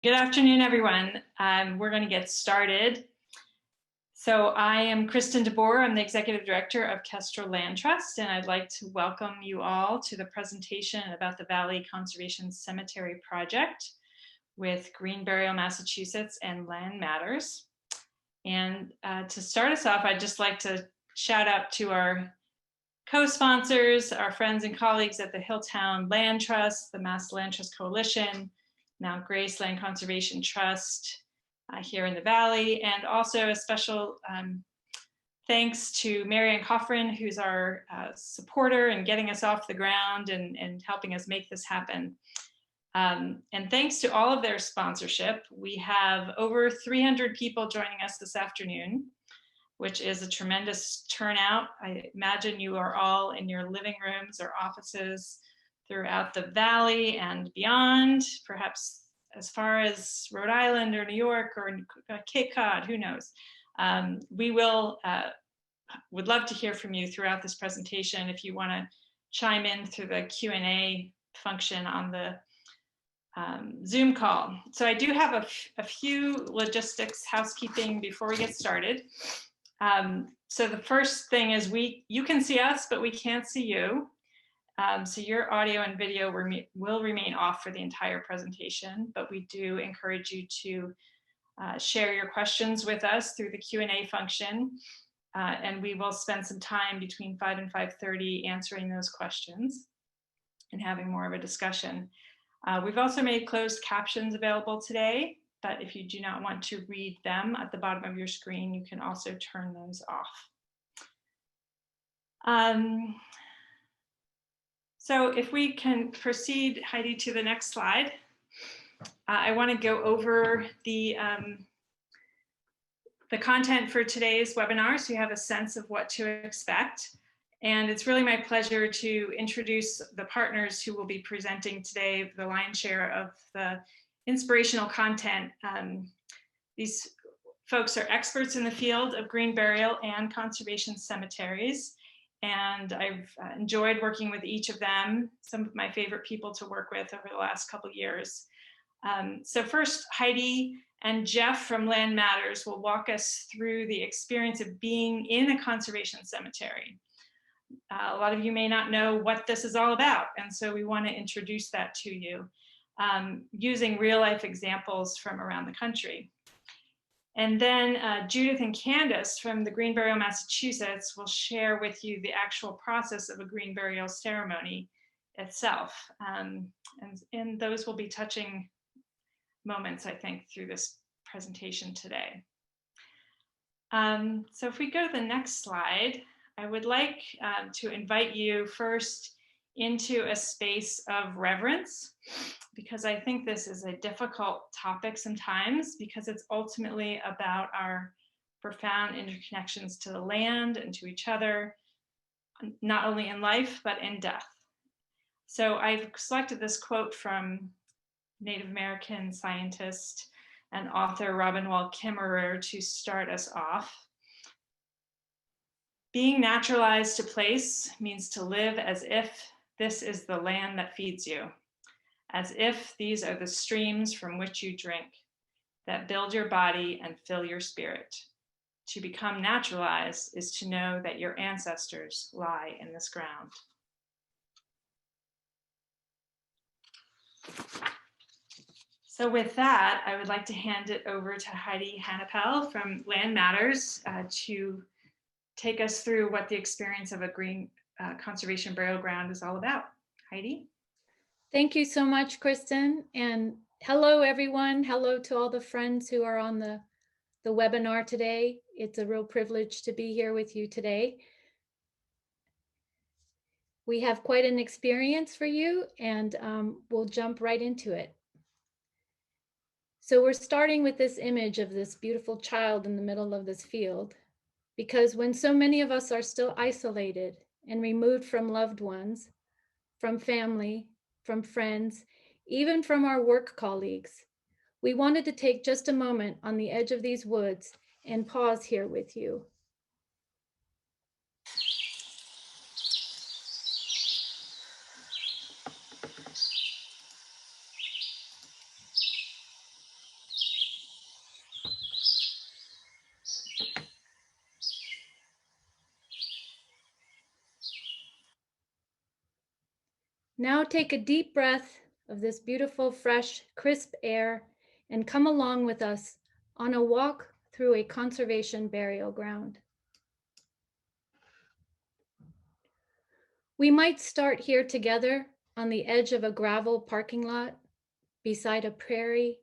Good afternoon, everyone. We're going to get started. So I am Kristen DeBoer. I'm the Executive Director of Kestrel Land Trust, and I'd like to welcome you all to the presentation about the Valley Conservation Cemetery Project with Green Burial, Massachusetts and Land Matters. And to start us off, I'd just like to shout out to our co-sponsors, our friends and colleagues at the Hilltown Land Trust, the Mass Land Trust Coalition, Mount Grace Land Conservation Trust here in the Valley, and also a special thanks to Marianne Coffrin, who's our supporter and getting us off the ground and helping us make this happen. And thanks to all of their sponsorship, we have over 300 people joining us this afternoon, which is a tremendous turnout. I imagine you are all in your living rooms or offices throughout the Valley and beyond, perhaps as far as Rhode Island or New York or Cape Cod, who knows. We would love to hear from you throughout this presentation if you want to chime in through the Q&A function on the Zoom call. So I do have a few logistics housekeeping before we get started. So the first thing is you can see us, but we can't see you. So your audio and video will remain off for the entire presentation, but we do encourage you to share your questions with us through the Q&A function, and we will spend some time between 5 and 5:30 answering those questions and having more of a discussion. We've also made closed captions available today, but if you do not want to read them at the bottom of your screen, you can also turn those off. So if we can proceed, Heidi, to the next slide. I want to go over the content for today's webinar so you have a sense of what to expect. And it's really my pleasure to introduce the partners who will be presenting today, the lion's share of the inspirational content. These folks are experts in the field of green burial and conservation cemeteries. And I've enjoyed working with each of them, some of my favorite people to work with over the last couple of years. So first, Heidi and Jeff from Land Matters will walk us through the experience of being in a conservation cemetery. A lot of you may not know what this is all about, and so we want to introduce that to you using real-life examples from around the country. And then Judith and Candace from the Green Burial, Massachusetts will share with you the actual process of a green burial ceremony itself. And those will be touching moments, I think, through this presentation today. So if we go to the next slide, I would like to invite you first into a space of reverence, because I think this is a difficult topic sometimes, because it's ultimately about our profound interconnections to the land and to each other, not only in life, but in death. So I've selected this quote from Native American scientist and author Robin Wall Kimmerer to start us off. Being naturalized to place means to live as if this is the land that feeds you, as if these are the streams from which you drink, that build your body and fill your spirit. To become naturalized is to know that your ancestors lie in this ground. So with that, I would like to hand it over to Heidi Hannapel from Land Matters to take us through what the experience of a green conservation burial ground is all about. Heidi? Thank you so much, Kristen. And hello, everyone. Hello to all the friends who are on the webinar today. It's a real privilege to be here with you today. We have quite an experience for you, and we'll jump right into it. So we're starting with this image of this beautiful child in the middle of this field, because when so many of us are still isolated and removed from loved ones, from family, from friends, even from our work colleagues, we wanted to take just a moment on the edge of these woods and pause here with you. Now take a deep breath of this beautiful, fresh, crisp air and come along with us on a walk through a conservation burial ground. We might start here together on the edge of a gravel parking lot, beside a prairie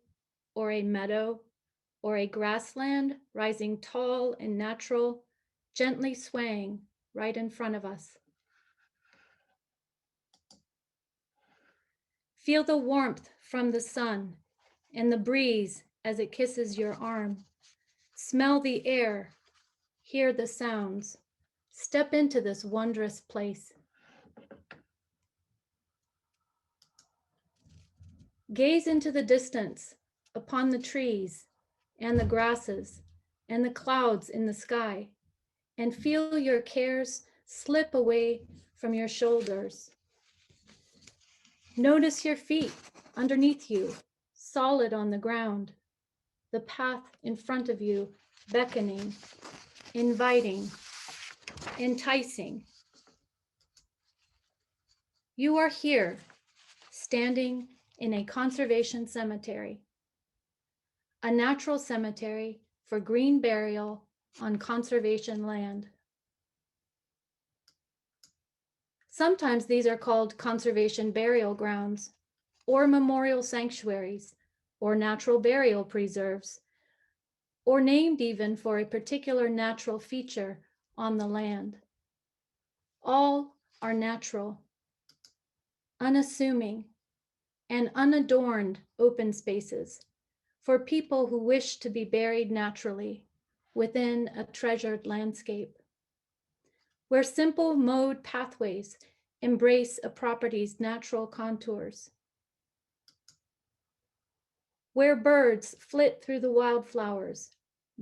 or a meadow or a grassland rising tall and natural, gently swaying right in front of us. Feel the warmth from the sun and the breeze as it kisses your arm. Smell the air, hear the sounds. Step into this wondrous place. Gaze into the distance upon the trees and the grasses and the clouds in the sky, and feel your cares slip away from your shoulders. Notice your feet underneath you, solid on the ground, the path in front of you, beckoning, inviting, enticing. You are here, standing in a conservation cemetery, a natural cemetery for green burial on conservation land. Sometimes these are called conservation burial grounds, or memorial sanctuaries, or natural burial preserves, or named even for a particular natural feature on the land. All are natural, unassuming, and unadorned open spaces for people who wish to be buried naturally within a treasured landscape, where simple mowed pathways embrace a property's natural contours, where birds flit through the wildflowers,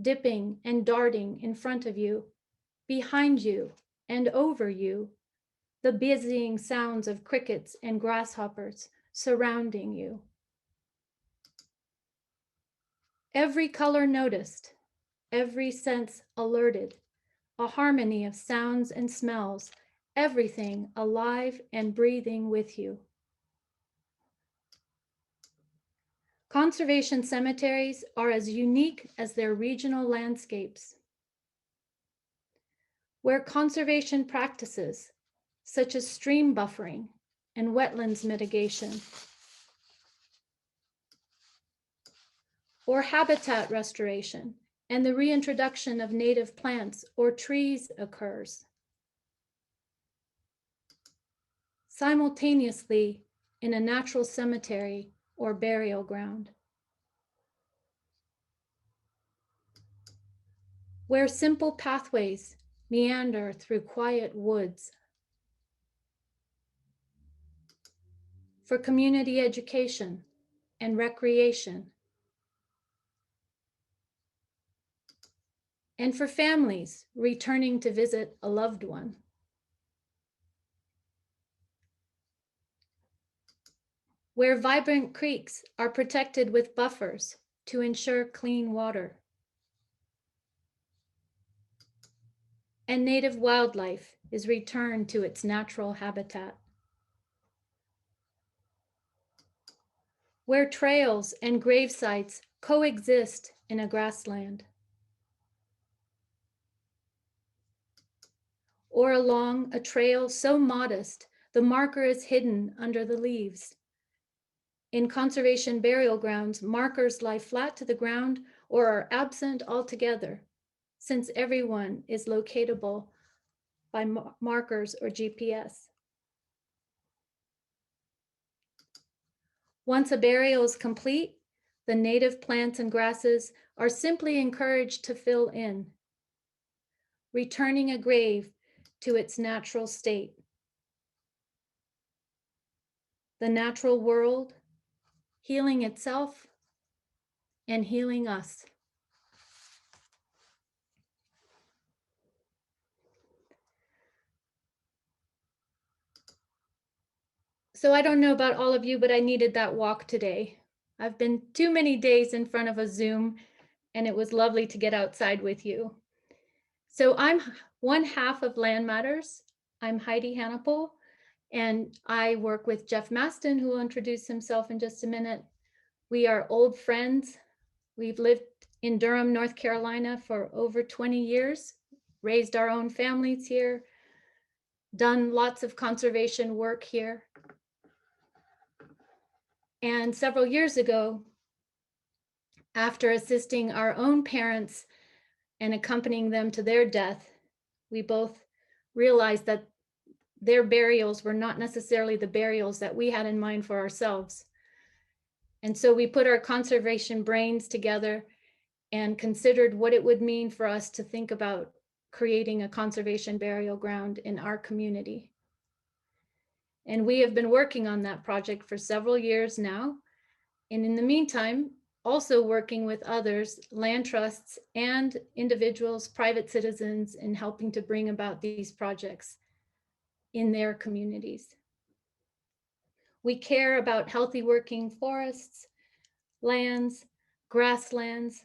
dipping and darting in front of you, behind you, and over you, the busying sounds of crickets and grasshoppers surrounding you. Every color noticed, every sense alerted, a harmony of sounds and smells, everything alive and breathing with you. Conservation cemeteries are as unique as their regional landscapes, where conservation practices, such as stream buffering and wetlands mitigation, or habitat restoration and the reintroduction of native plants or trees occurs. Simultaneously in a natural cemetery or burial ground, where simple pathways meander through quiet woods for community education and recreation, and for families returning to visit a loved one. Where vibrant creeks are protected with buffers to ensure clean water, and native wildlife is returned to its natural habitat. Where trails and grave sites coexist in a grassland, or along a trail so modest the marker is hidden under the leaves. In conservation burial grounds, markers lie flat to the ground or are absent altogether, since everyone is locatable by markers or GPS. Once a burial is complete, the native plants and grasses are simply encouraged to fill in, returning a grave to its natural state. The natural world healing itself and healing us. So I don't know about all of you, but I needed that walk today. I've been too many days in front of a Zoom, and it was lovely to get outside with you. So I'm one half of Land Matters. I'm Heidi Hannipol, And I work with Jeff Maston, who will introduce himself in just a minute. We are old friends. We've lived in Durham, North Carolina for over 20 years, raised our own families here, done lots of conservation work here. And several years ago, after assisting our own parents and accompanying them to their death, we both realized that their burials were not necessarily the burials that we had in mind for ourselves. And so we put our conservation brains together and considered what it would mean for us to think about creating a conservation burial ground in our community. And we have been working on that project for several years now. And in the meantime, also working with others, land trusts and individuals, private citizens, in helping to bring about these projects in their communities. We care about healthy working forests, lands, grasslands,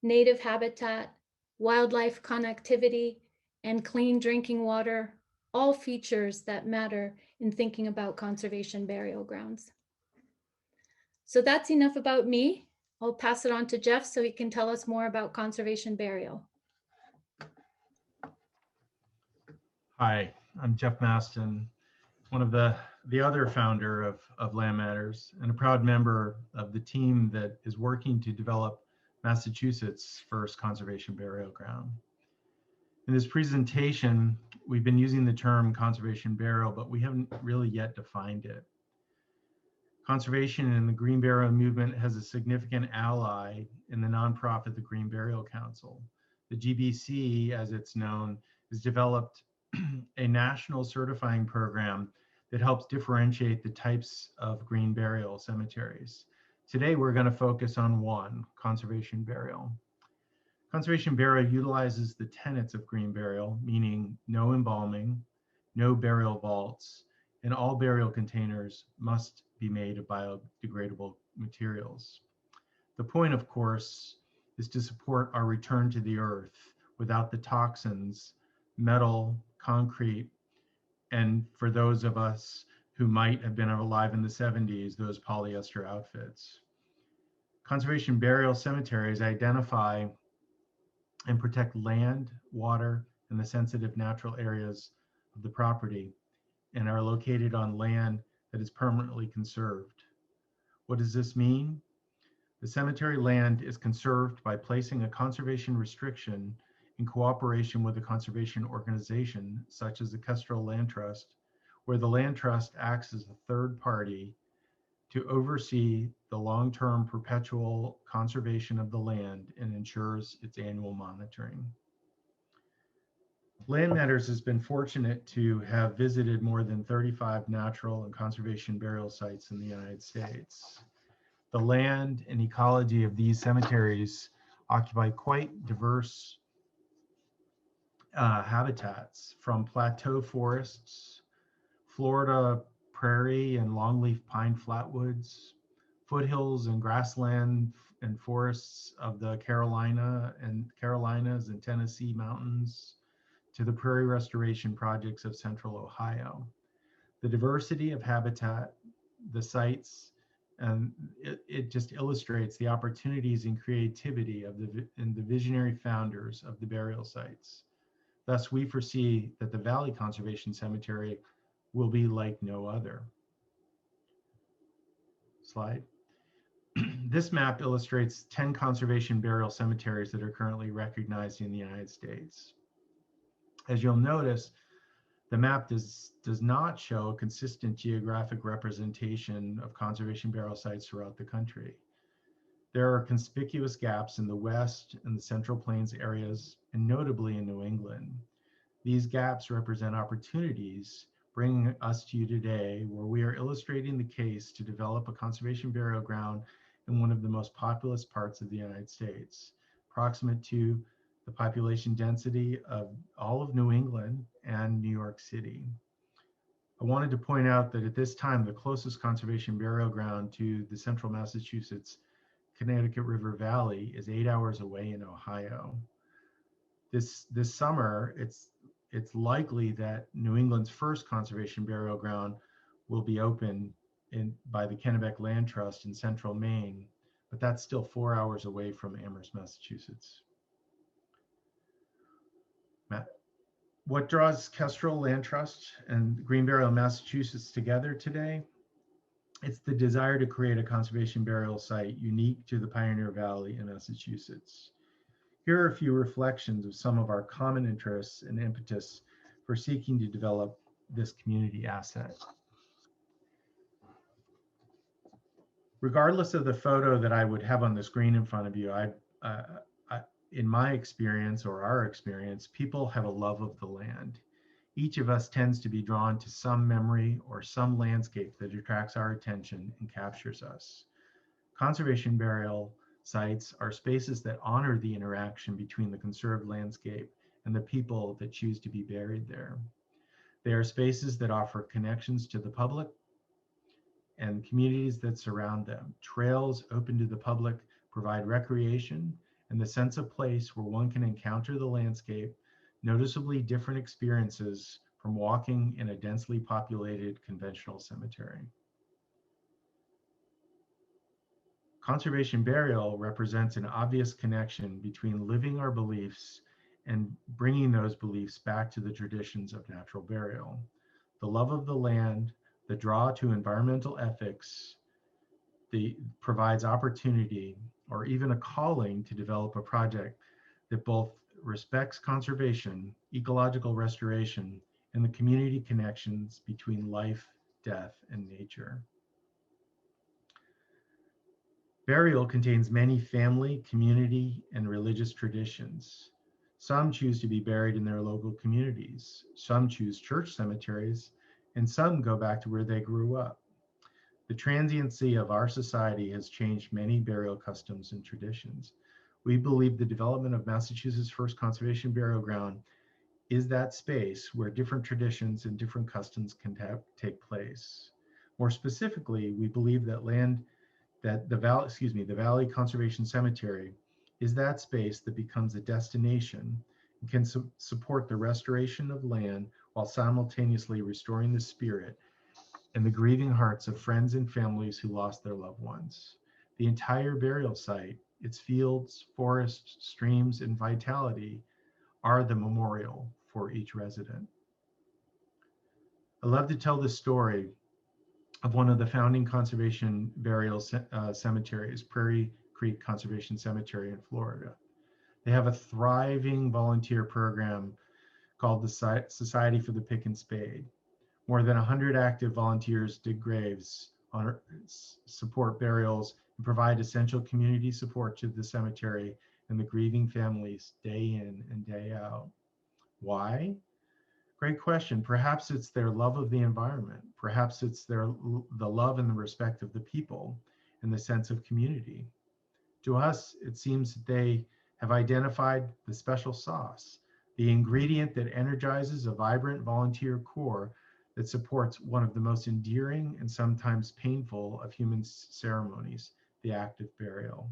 native habitat, wildlife connectivity, and clean drinking water, all features that matter in thinking about conservation burial grounds. So that's enough about me. I'll pass it on to Jeff so he can tell us more about conservation burial. Hi, I'm Jeff Maston, one of the other founder of Land Matters and a proud member of the team that is working to develop Massachusetts' first conservation burial ground. In this presentation, we've been using the term conservation burial, but we haven't really yet defined it. Conservation in the Green Burial movement has a significant ally in the nonprofit, the Green Burial Council. The GBC, as it's known, has developed a national certifying program that helps differentiate the types of green burial cemeteries. Today, we're going to focus on one, conservation burial. Conservation burial utilizes the tenets of green burial, meaning no embalming, no burial vaults, and all burial containers must be made of biodegradable materials. The point, of course, is to support our return to the earth without the toxins, metal, concrete, and for those of us who might have been alive in the 70s, those polyester outfits. Conservation burial cemeteries identify and protect land, water, and the sensitive natural areas of the property and are located on land that is permanently conserved. What does this mean? The cemetery land is conserved by placing a conservation restriction in cooperation with a conservation organization, such as the Kestrel Land Trust, where the land trust acts as a third party to oversee the long-term perpetual conservation of the land and ensures its annual monitoring. Land Matters has been fortunate to have visited more than 35 natural and conservation burial sites in the United States. The land and ecology of these cemeteries occupy quite diverse habitats, from plateau forests, Florida prairie and longleaf pine flatwoods, foothills and grassland and forests of the Carolinas and Tennessee mountains, to the prairie restoration projects of central Ohio. The diversity of habitat, the sites, and it just illustrates the opportunities and creativity of the visionary founders of the burial sites. Thus, we foresee that the Valley Conservation Cemetery will be like no other. Slide. This map illustrates 10 conservation burial cemeteries that are currently recognized in the United States. As you'll notice, the map does not show a consistent geographic representation of conservation burial sites throughout the country. There are conspicuous gaps in the West and the Central Plains areas, and notably in New England. These gaps represent opportunities, bringing us to you today, where we are illustrating the case to develop a conservation burial ground in one of the most populous parts of the United States, proximate to the population density of all of New England and New York City. I wanted to point out that at this time, the closest conservation burial ground to the central Massachusetts Connecticut River Valley is 8 hours away in Ohio. This summer, it's likely that New England's first conservation burial ground will be opened by the Kennebec Land Trust in central Maine, but that's still 4 hours away from Amherst, Massachusetts. What draws Kestrel Land Trust and Green Burial Massachusetts together today? It's the desire to create a conservation burial site unique to the Pioneer Valley in Massachusetts. Here are a few reflections of some of our common interests and impetus for seeking to develop this community asset. Regardless of the photo that I would have on the screen in front of you, in my experience or our experience, people have a love of the land. Each of us tends to be drawn to some memory or some landscape that attracts our attention and captures us. Conservation burial sites are spaces that honor the interaction between the conserved landscape and the people that choose to be buried there. They are spaces that offer connections to the public and communities that surround them. Trails open to the public provide recreation and the sense of place where one can encounter the landscape, noticeably different experiences from walking in a densely populated conventional cemetery. Conservation burial represents an obvious connection between living our beliefs and bringing those beliefs back to the traditions of natural burial. The love of the land, the draw to environmental ethics, provides opportunity or even a calling to develop a project that both respects conservation, ecological restoration, and the community connections between life, death, and nature. Burial contains many family, community, and religious traditions. Some choose to be buried in their local communities. Some choose church cemeteries, and some go back to where they grew up. The transiency of our society has changed many burial customs and traditions. We believe the development of Massachusetts' first conservation burial ground is that space where different traditions and different customs can take place. More specifically, we believe that the Valley Conservation Cemetery is that space that becomes a destination and can support the restoration of land while simultaneously restoring the spirit and the grieving hearts of friends and families who lost their loved ones. The entire burial site, its fields, forests, streams, and vitality are the memorial for each resident. I love to tell this story of one of the founding conservation burial cemeteries, Prairie Creek Conservation Cemetery in Florida. They have a thriving volunteer program called the Society for the Pick and Spade. More than 100 active volunteers dig graves, support burials, and provide essential community support to the cemetery and the grieving families day in and day out. Why? Great question. Perhaps it's their love of the environment. Perhaps it's the love and the respect of the people and the sense of community. To us, it seems that they have identified the special sauce, the ingredient that energizes a vibrant volunteer core that supports one of the most endearing and sometimes painful of human ceremonies, the act of burial.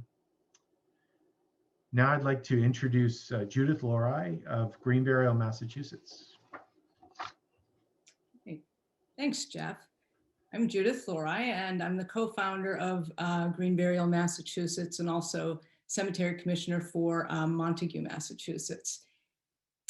Now I'd like to introduce Judith Lorai of Green Burial, Massachusetts. Thanks, Jeff. I'm Judith Lorai, and I'm the co-founder of Green Burial, Massachusetts, and also Cemetery Commissioner for Montague, Massachusetts.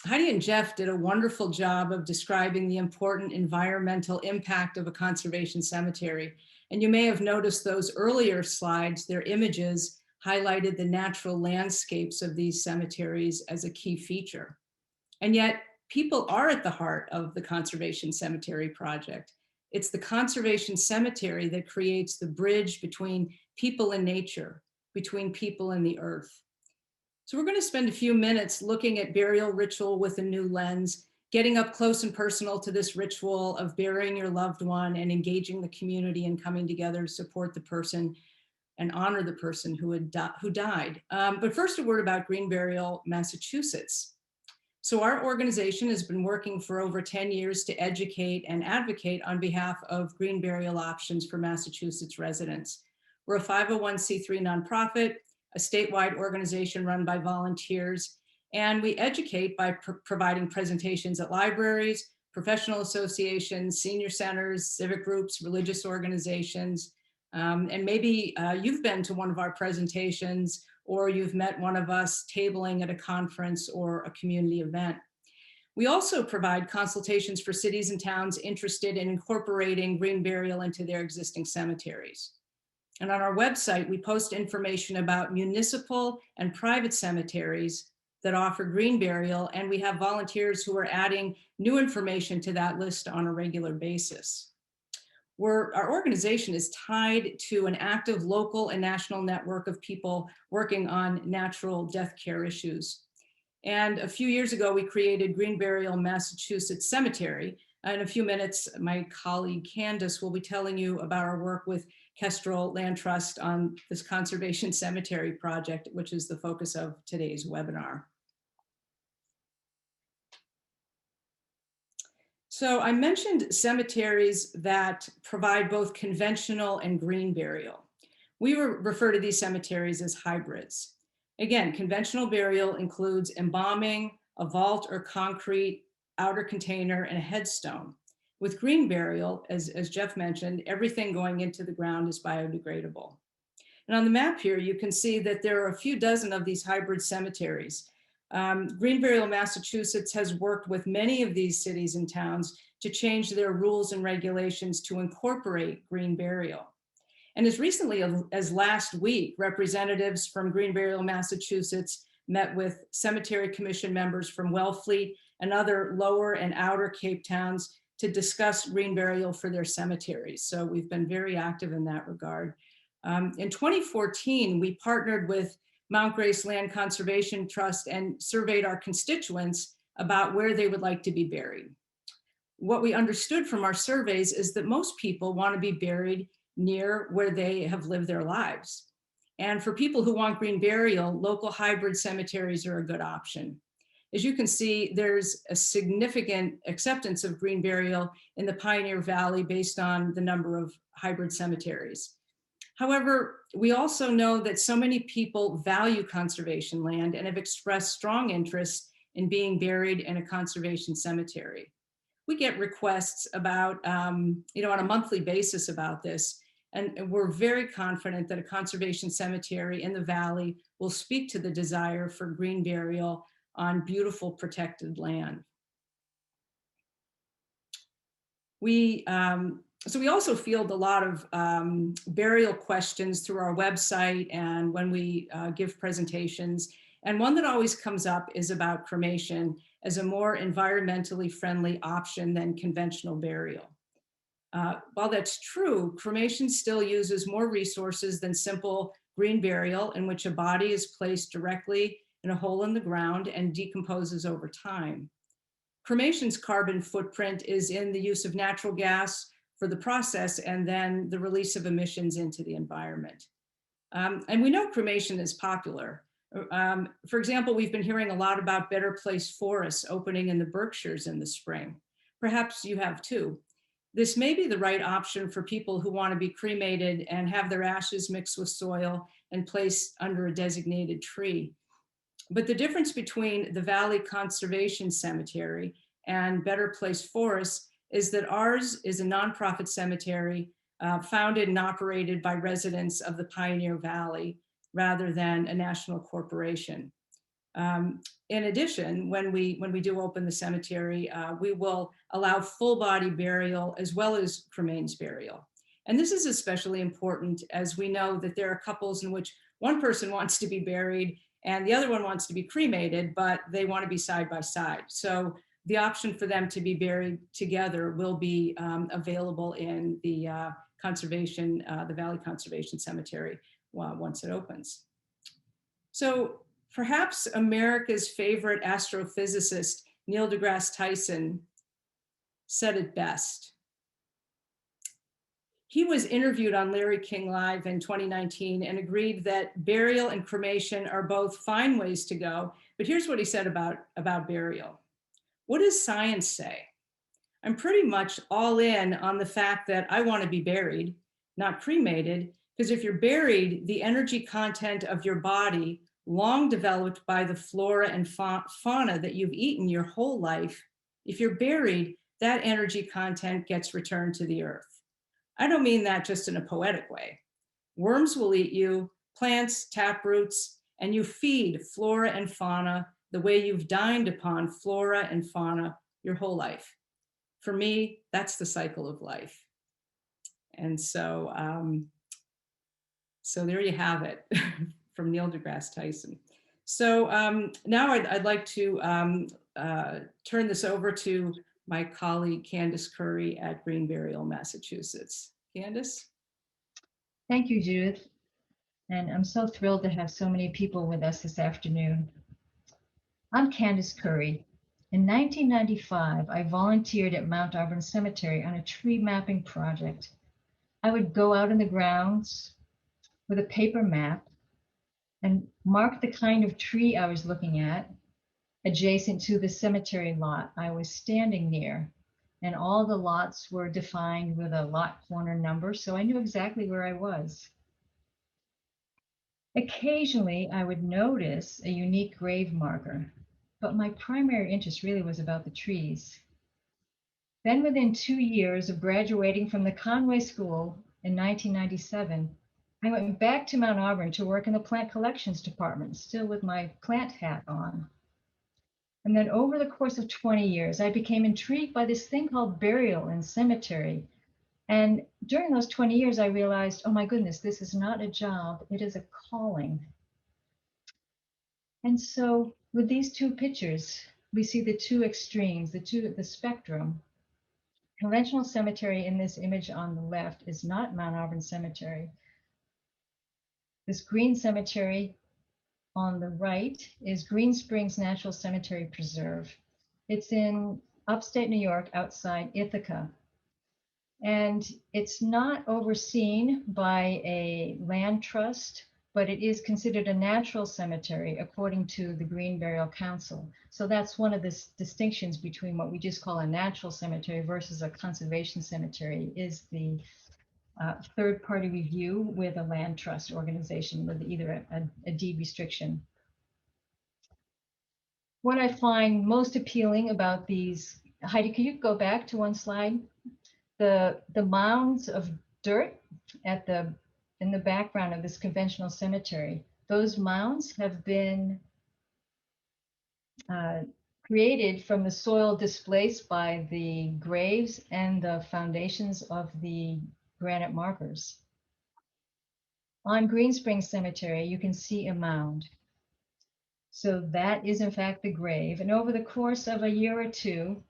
Heidi and Jeff did a wonderful job of describing the important environmental impact of a conservation cemetery. And you may have noticed those earlier slides, their images highlighted the natural landscapes of these cemeteries as a key feature. And yet, people are at the heart of the Conservation Cemetery project. It's the conservation cemetery that creates the bridge between people and nature, between people and the earth. So we're going to spend a few minutes looking at burial ritual with a new lens, getting up close and personal to this ritual of burying your loved one and engaging the community and coming together to support the person and honor the person who died. But first, a word about Green Burial, Massachusetts. So our organization has been working for over 10 years to educate and advocate on behalf of green burial options for Massachusetts residents. We're a 501c3 nonprofit, a statewide organization run by volunteers, And we educate by providing presentations at libraries, professional associations, senior centers, civic groups, religious organizations. And maybe you've been to one of our presentations, or you've met one of us tabling at a conference or a community event. We also provide consultations for cities and towns interested in incorporating green burial into their existing cemeteries. And on our website, we post information about municipal and private cemeteries that offer green burial, and we have volunteers who are adding new information to that list on a regular basis. Our organization is tied to an active local and national network of people working on natural death care issues. And a few years ago, we created Green Burial Massachusetts Cemetery. In a few minutes, my colleague Candace will be telling you about our work with Kestrel Land Trust on this conservation cemetery project, which is the focus of today's webinar. So I mentioned cemeteries that provide both conventional and green burial. We refer to these cemeteries as hybrids. Again, conventional burial includes embalming, a vault or concrete outer container, and a headstone. With green burial, as Jeff mentioned, everything going into the ground is biodegradable. And on the map here, you can see that there are a few dozen of these hybrid cemeteries. Green Burial Massachusetts has worked with many of these cities and towns to change their rules and regulations to incorporate green burial. And as recently as last week, representatives from Green Burial Massachusetts met with Cemetery Commission members from Wellfleet and other lower and outer Cape towns to discuss green burial for their cemeteries. So we've been very active in that regard. In 2014, we partnered with Mount Grace Land Conservation Trust and surveyed our constituents about where they would like to be buried. What we understood from our surveys is that most people want to be buried near where they have lived their lives. And for people who want green burial, local hybrid cemeteries are a good option. As you can see, there's a significant acceptance of green burial in the Pioneer Valley based on the number of hybrid cemeteries. However, we also know that so many people value conservation land and have expressed strong interest in being buried in a conservation cemetery. We get requests about, on a monthly basis about this, and we're very confident that a conservation cemetery in the Valley will speak to the desire for green burial on beautiful protected land. So we also field a lot of burial questions through our website and when we give presentations. And one that always comes up is about cremation as a more environmentally friendly option than conventional burial. While that's true, cremation still uses more resources than simple green burial, in which a body is placed directly in a hole in the ground and decomposes over time. Cremation's carbon footprint is in the use of natural gas for the process and then the release of emissions into the environment. And we know cremation is popular. For example, we've been hearing a lot about Better Place forests opening in the Berkshires in the spring. Perhaps you have too. This may be the right option for people who want to be cremated and have their ashes mixed with soil and placed under a designated tree. But the difference between the Valley Conservation Cemetery and Better Place Forests is that ours is a nonprofit cemetery founded and operated by residents of the Pioneer Valley rather than a national corporation. In addition, when we do open the cemetery, we will allow full body burial as well as cremains burial. And this is especially important as we know that there are couples in which one person wants to be buried and the other one wants to be cremated, but they want to be side by side. So the option for them to be buried together will be available in the the Valley Conservation Cemetery once it opens. So perhaps America's favorite astrophysicist, Neil deGrasse Tyson, said it best. He was interviewed on Larry King Live in 2019 and agreed that burial and cremation are both fine ways to go. But here's what he said about burial. What does science say? I'm pretty much all in on the fact that I want to be buried, not cremated, because if you're buried, the energy content of your body long developed by the flora and fauna that you've eaten your whole life, if you're buried, that energy content gets returned to the earth. I don't mean that just in a poetic way. Worms will eat you, plants, taproots, and you feed flora and fauna the way you've dined upon flora and fauna your whole life. For me, that's the cycle of life. And so there you have it from Neil deGrasse Tyson. So now I'd like to turn this over to my colleague, Candace Curry at Green Burial, Massachusetts. Candace? Thank you, Judith. And I'm so thrilled to have so many people with us this afternoon. I'm Candace Curry. In 1995, I volunteered at Mount Auburn Cemetery on a tree mapping project. I would go out in the grounds with a paper map and mark the kind of tree I was looking at adjacent to the cemetery lot I was standing near. And all the lots were defined with a lot corner number, so I knew exactly where I was. Occasionally, I would notice a unique grave marker, but my primary interest really was about the trees. Then within 2 years of graduating from the Conway School in 1997, I went back to Mount Auburn to work in the plant collections department, still with my plant hat on. And then over the course of 20 years, I became intrigued by this thing called burial and cemetery. And during those 20 years, I realized, oh my goodness, this is not a job, it is a calling. And so with these two pictures, we see the two extremes, the spectrum. Conventional cemetery in this image on the left is not Mount Auburn Cemetery. This green cemetery on the right is Green Springs Natural Cemetery Preserve. It's in upstate New York outside Ithaca. And it's not overseen by a land trust, but it is considered a natural cemetery according to the Green Burial Council. So that's one of the distinctions between what we just call a natural cemetery versus a conservation cemetery is the third-party review with a land trust organization with either a deed restriction. What I find most appealing about these, Heidi, can you go back to one slide? The mounds of dirt in the background of this conventional cemetery, those mounds have been created from the soil displaced by the graves and the foundations of the granite markers. On Green Springs Cemetery, you can see a mound. So that is in fact the grave. And over the course of a year or two,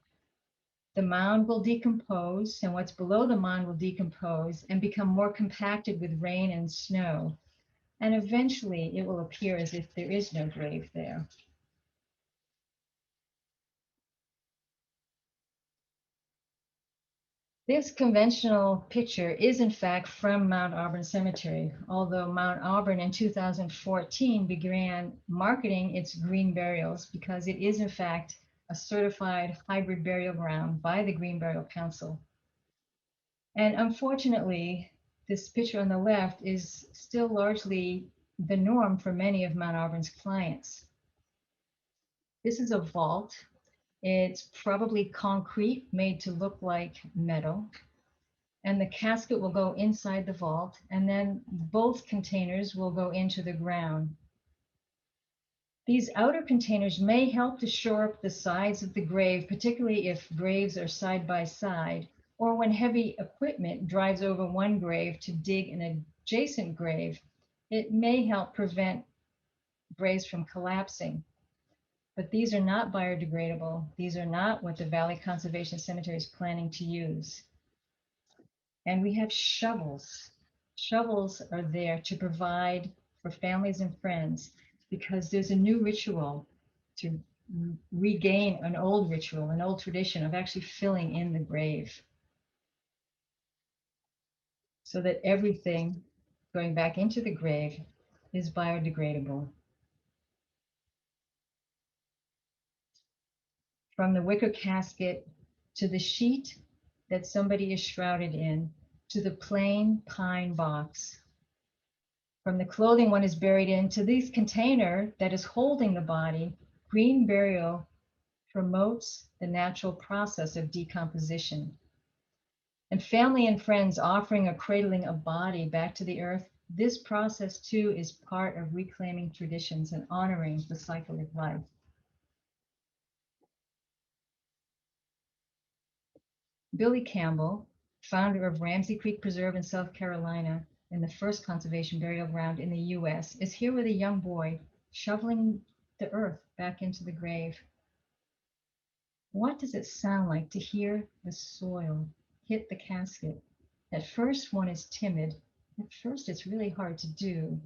the mound will decompose, and what's below the mound will decompose and become more compacted with rain and snow. And eventually it will appear as if there is no grave there. This conventional picture is in fact from Mount Auburn Cemetery, although Mount Auburn in 2014 began marketing its green burials because it is in fact a certified hybrid burial ground by the Green Burial Council. And unfortunately, this picture on the left is still largely the norm for many of Mount Auburn's clients. This is a vault. It's probably concrete made to look like metal. And the casket will go inside the vault, and then both containers will go into the ground. These outer containers may help to shore up the sides of the grave, particularly if graves are side by side, or when heavy equipment drives over one grave to dig an adjacent grave, it may help prevent graves from collapsing. But these are not biodegradable. These are not what the Valley Conservation Cemetery is planning to use. And we have shovels. Shovels are there to provide for families and friends because there's a new ritual to regain an old ritual, an old tradition of actually filling in the grave so that everything going back into the grave is biodegradable. From the wicker casket to the sheet that somebody is shrouded in, to the plain pine box. From the clothing one is buried in to this container that is holding the body, green burial promotes the natural process of decomposition. And family and friends offering or cradling a body back to the earth, this process too is part of reclaiming traditions and honoring the cycle of life. Billy Campbell, founder of Ramsey Creek Preserve in South Carolina and the first conservation burial ground in the US, is here with a young boy shoveling the earth back into the grave. What does it sound like to hear the soil hit the casket? At first, one is timid. At first, it's really hard to do.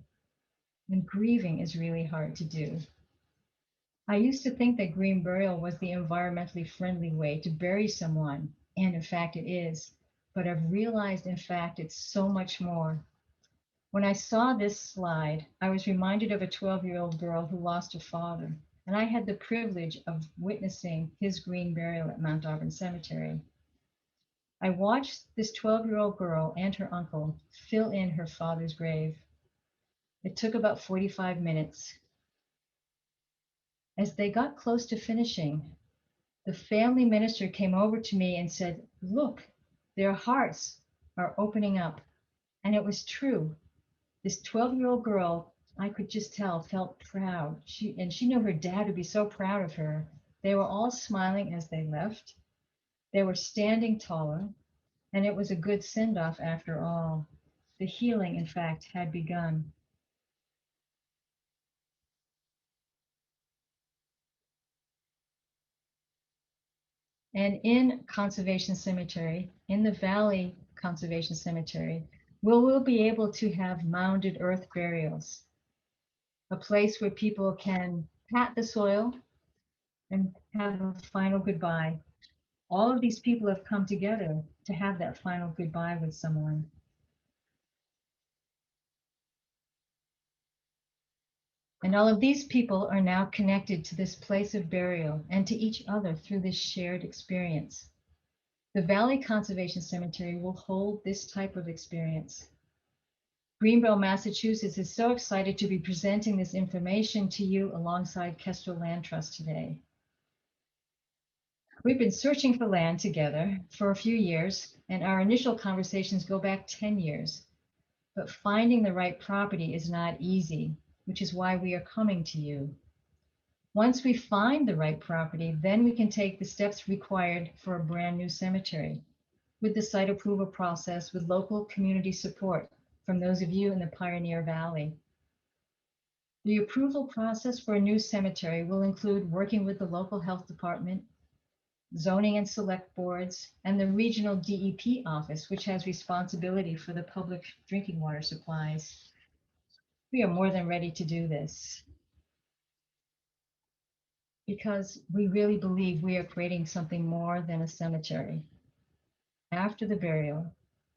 And grieving is really hard to do. I used to think that green burial was the environmentally friendly way to bury someone, and in fact it is. But I've realized, in fact, it's so much more. When I saw this slide, I was reminded of a 12-year-old girl who lost her father, and I had the privilege of witnessing his green burial at Mount Auburn Cemetery. I watched this 12-year-old girl and her uncle fill in her father's grave. It took about 45 minutes. As they got close to finishing, the family minister came over to me and said, "Look, their hearts are opening up." And it was true. This 12-year-old girl, I could just tell, felt proud. She knew her dad would be so proud of her. They were all smiling as they left. They were standing taller, and it was a good send-off after all. The healing, in fact, had begun. And in Conservation Cemetery, in the Valley Conservation Cemetery, we'll be able to have mounded earth burials, a place where people can pat the soil and have a final goodbye. All of these people have come together to have that final goodbye with someone. And all of these people are now connected to this place of burial and to each other through this shared experience. The Valley Conservation Cemetery will hold this type of experience. Greenbelt, Massachusetts is so excited to be presenting this information to you alongside Kestrel Land Trust today. We've been searching for land together for a few years, and our initial conversations go back 10 years. But finding the right property is not easy, which is why we are coming to you. Once we find the right property, then we can take the steps required for a brand new cemetery, with the site approval process, with local community support from those of you in the Pioneer Valley. The approval process for a new cemetery will include working with the local health department, zoning and select boards, and the regional DEP office, which has responsibility for the public drinking water supplies. We are more than ready to do this because we really believe we are creating something more than a cemetery. After the burial,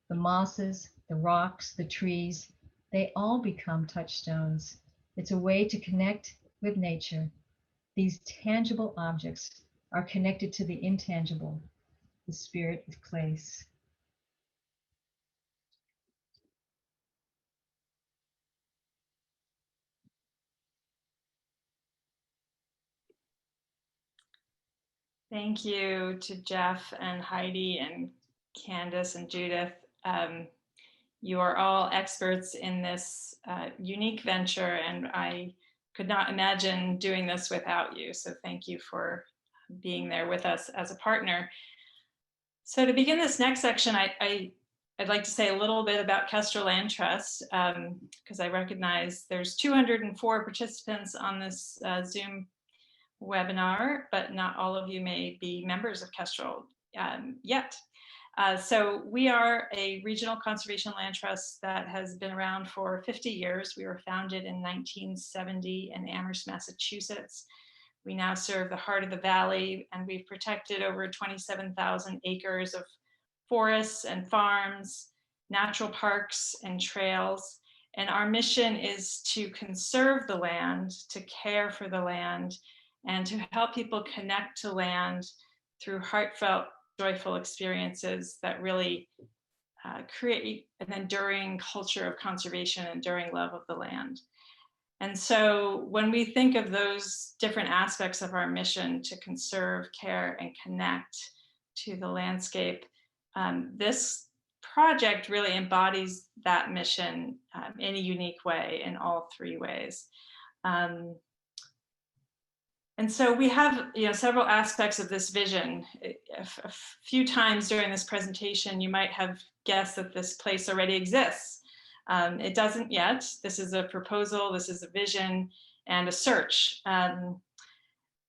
the mosses, the rocks, the trees, they all become touchstones. It's a way to connect with nature. These tangible objects are connected to the intangible, the spirit of place. Thank you to Jeff and Heidi and Candace and Judith. You are all experts in this unique venture, and I could not imagine doing this without you. So thank you for being there with us as a partner. So to begin this next section, I'd like to say a little bit about Kestrel Land Trust, because I recognize there's 204 participants on this Zoom webinar, but not all of you may be members of Kestrel yet. So we are a regional conservation land trust that has been around for 50 years. We were founded in 1970 in Amherst, Massachusetts. We now serve the heart of the valley, and we've protected over 27,000 acres of forests and farms, natural parks and trails. And our mission is to conserve the land, to care for the land, and to help people connect to land through heartfelt, joyful experiences that really create an enduring culture of conservation, enduring love of the land. And so when we think of those different aspects of our mission to conserve, care, and connect to the landscape, this project really embodies that mission in a unique way, in all three ways. And so we have, several aspects of this vision. A few times during this presentation, you might have guessed that this place already exists. It doesn't yet. This is a proposal, this is a vision and a search.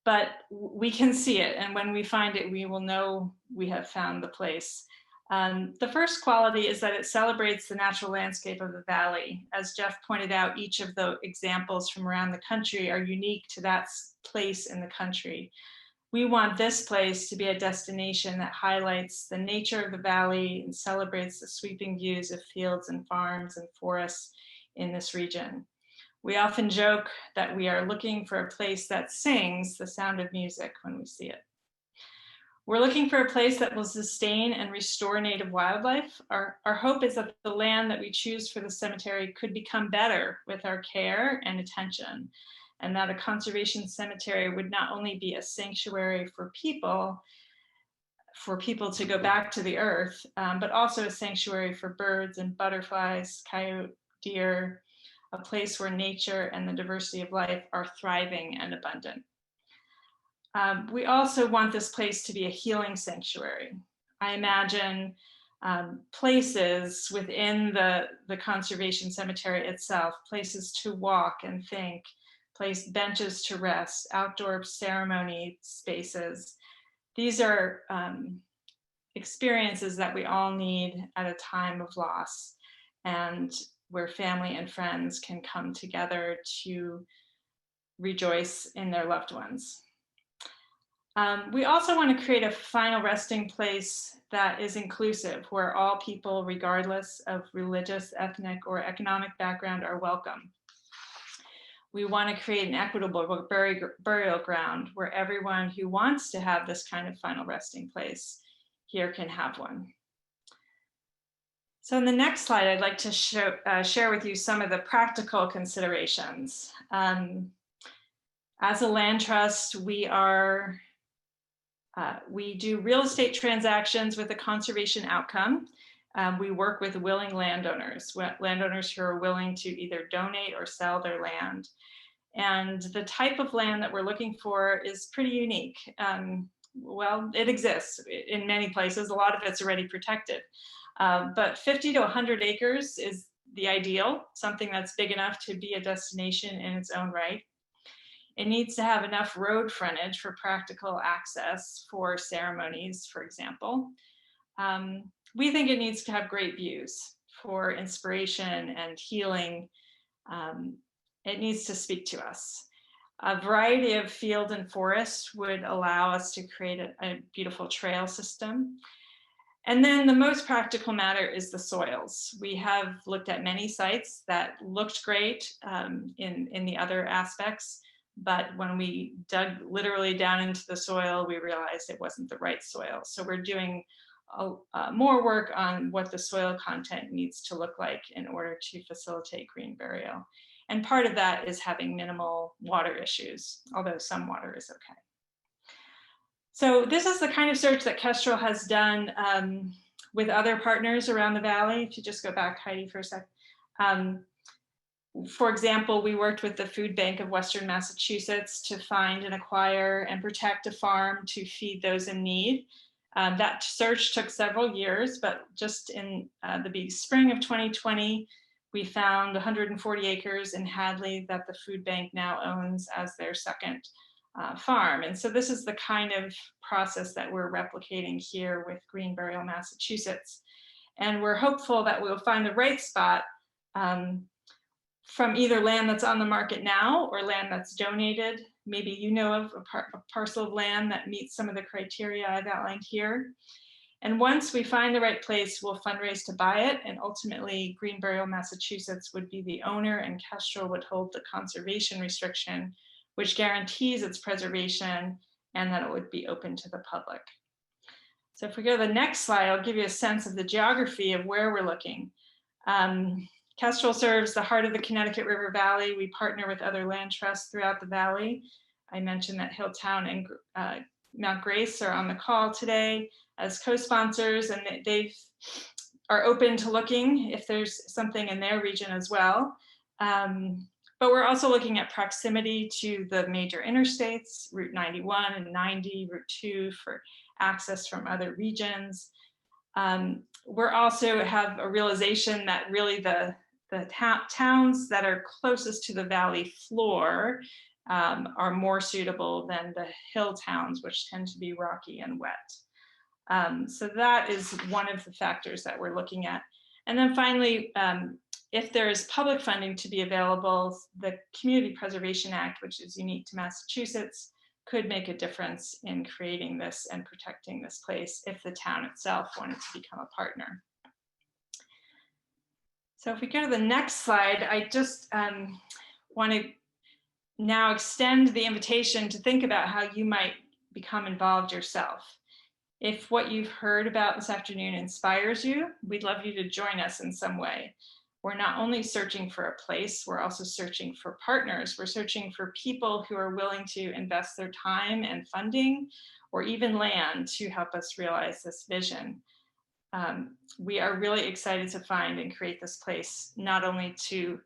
But we can see it, and when we find it, we will know we have found the place. The first quality is that it celebrates the natural landscape of the valley. As Jeff pointed out, each of the examples from around the country are unique to that place in the country. We want this place to be a destination that highlights the nature of the valley and celebrates the sweeping views of fields and farms and forests in this region. We often joke that we are looking for a place that sings the sound of music when we see it. We're looking for a place that will sustain and restore native wildlife. Our hope is that the land that we choose for the cemetery could become better with our care and attention, and that a conservation cemetery would not only be a sanctuary for people to go back to the earth, but also a sanctuary for birds and butterflies, coyote, deer, a place where nature and the diversity of life are thriving and abundant. We also want this place to be a healing sanctuary. I imagine places within the conservation cemetery itself, places to walk and think, benches to rest, outdoor ceremony spaces. These are experiences that we all need at a time of loss, and where family and friends can come together to rejoice in their loved ones. We also want to create a final resting place that is inclusive, where all people, regardless of religious, ethnic, or economic background, are welcome. We want to create an equitable burial ground where everyone who wants to have this kind of final resting place here can have one. So in the next slide, I'd like to share with you some of the practical considerations. As a land trust, we do real estate transactions with a conservation outcome. We work with willing landowners who are willing to either donate or sell their land. And the type of land that we're looking for is pretty unique. Well, it exists in many places. A lot of it's already protected. But 50 to 100 acres is the ideal, something that's big enough to be a destination in its own right. It needs to have enough road frontage for practical access for ceremonies, for example. We think it needs to have great views for inspiration and healing. It needs to speak to us. A variety of field and forest would allow us to create a beautiful trail system. And then the most practical matter is the soils. We have looked at many sites that looked great in the other aspects, but when we dug literally down into the soil, we realized it wasn't the right soil. So we're doing more work on what the soil content needs to look like in order to facilitate green burial. And part of that is having minimal water issues, although some water is okay. So this is the kind of search that Kestrel has done with other partners around the valley. If you just go back, Heidi, for a sec. For example, we worked with the Food Bank of Western Massachusetts to find and acquire and protect a farm to feed those in need. That search took several years, but just in the spring of 2020, we found 140 acres in Hadley that the food bank now owns as their second farm. And so this is the kind of process that we're replicating here with Green Burial Massachusetts. And we're hopeful that we'll find the right spot from either land that's on the market now or land that's donated. Maybe you know of a parcel of land that meets some of the criteria I've outlined here. And once we find the right place, we'll fundraise to buy it. And ultimately, Green Burial Massachusetts would be the owner and Kestrel would hold the conservation restriction, which guarantees its preservation and that it would be open to the public. So if we go to the next slide, I'll give you a sense of the geography of where we're looking. Kestrel serves the heart of the Connecticut River Valley. We partner with other land trusts throughout the valley. I mentioned that Hilltown and Mount Grace are on the call today as co-sponsors, and they are open to looking if there's something in their region as well. But we're also looking at proximity to the major interstates, Route 91 and 90, Route 2 for access from other regions. We're also have a realization that really the towns that are closest to the valley floor are more suitable than the hill towns, which tend to be rocky and wet. So that is one of the factors that we're looking at. And then finally, if there is public funding to be available, the Community Preservation Act, which is unique to Massachusetts, could make a difference in creating this and protecting this place if the town itself wanted to become a partner. So if we go to the next slide, I just want to now extend the invitation to think about how you might become involved yourself. If what you've heard about this afternoon inspires you, we'd love you to join us in some way. We're not only searching for a place, we're also searching for partners. We're searching for people who are willing to invest their time and funding, or even land, to help us realize this vision. We are really excited to find and create this place, not only to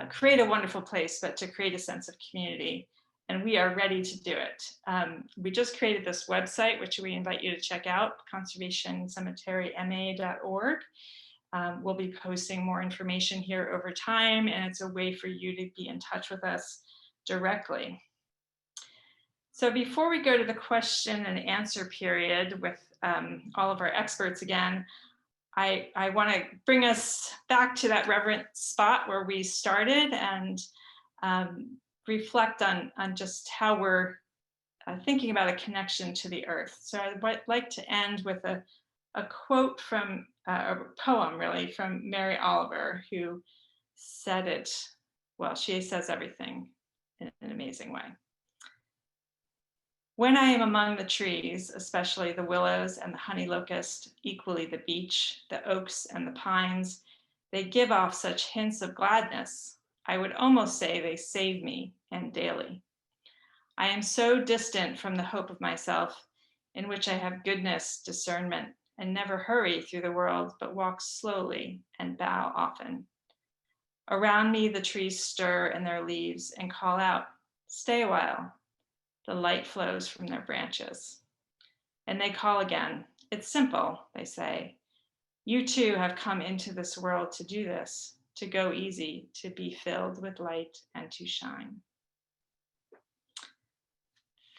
create a wonderful place, but to create a sense of community. And we are ready to do it. We just created this website, which we invite you to check out, conservationcemeteryma.org. We'll be posting more information here over time, and it's a way for you to be in touch with us directly. So before we go to the question and answer period with all of our experts again, I want to bring us back to that reverent spot where we started and reflect on just how we're thinking about a connection to the earth. So I'd like to end with a quote from a poem, really, from Mary Oliver, who said it, well, she says everything in an amazing way. When I am among the trees, especially the willows and the honey locust, equally the beech, the oaks and the pines, they give off such hints of gladness. I would almost say they save me, and daily. I am so distant from the hope of myself, in which I have goodness, discernment, and never hurry through the world, but walk slowly and bow often. Around me, the trees stir in their leaves and call out, stay a while. The light flows from their branches. And they call again. It's simple, they say. You too have come into this world to do this, to go easy, to be filled with light and to shine.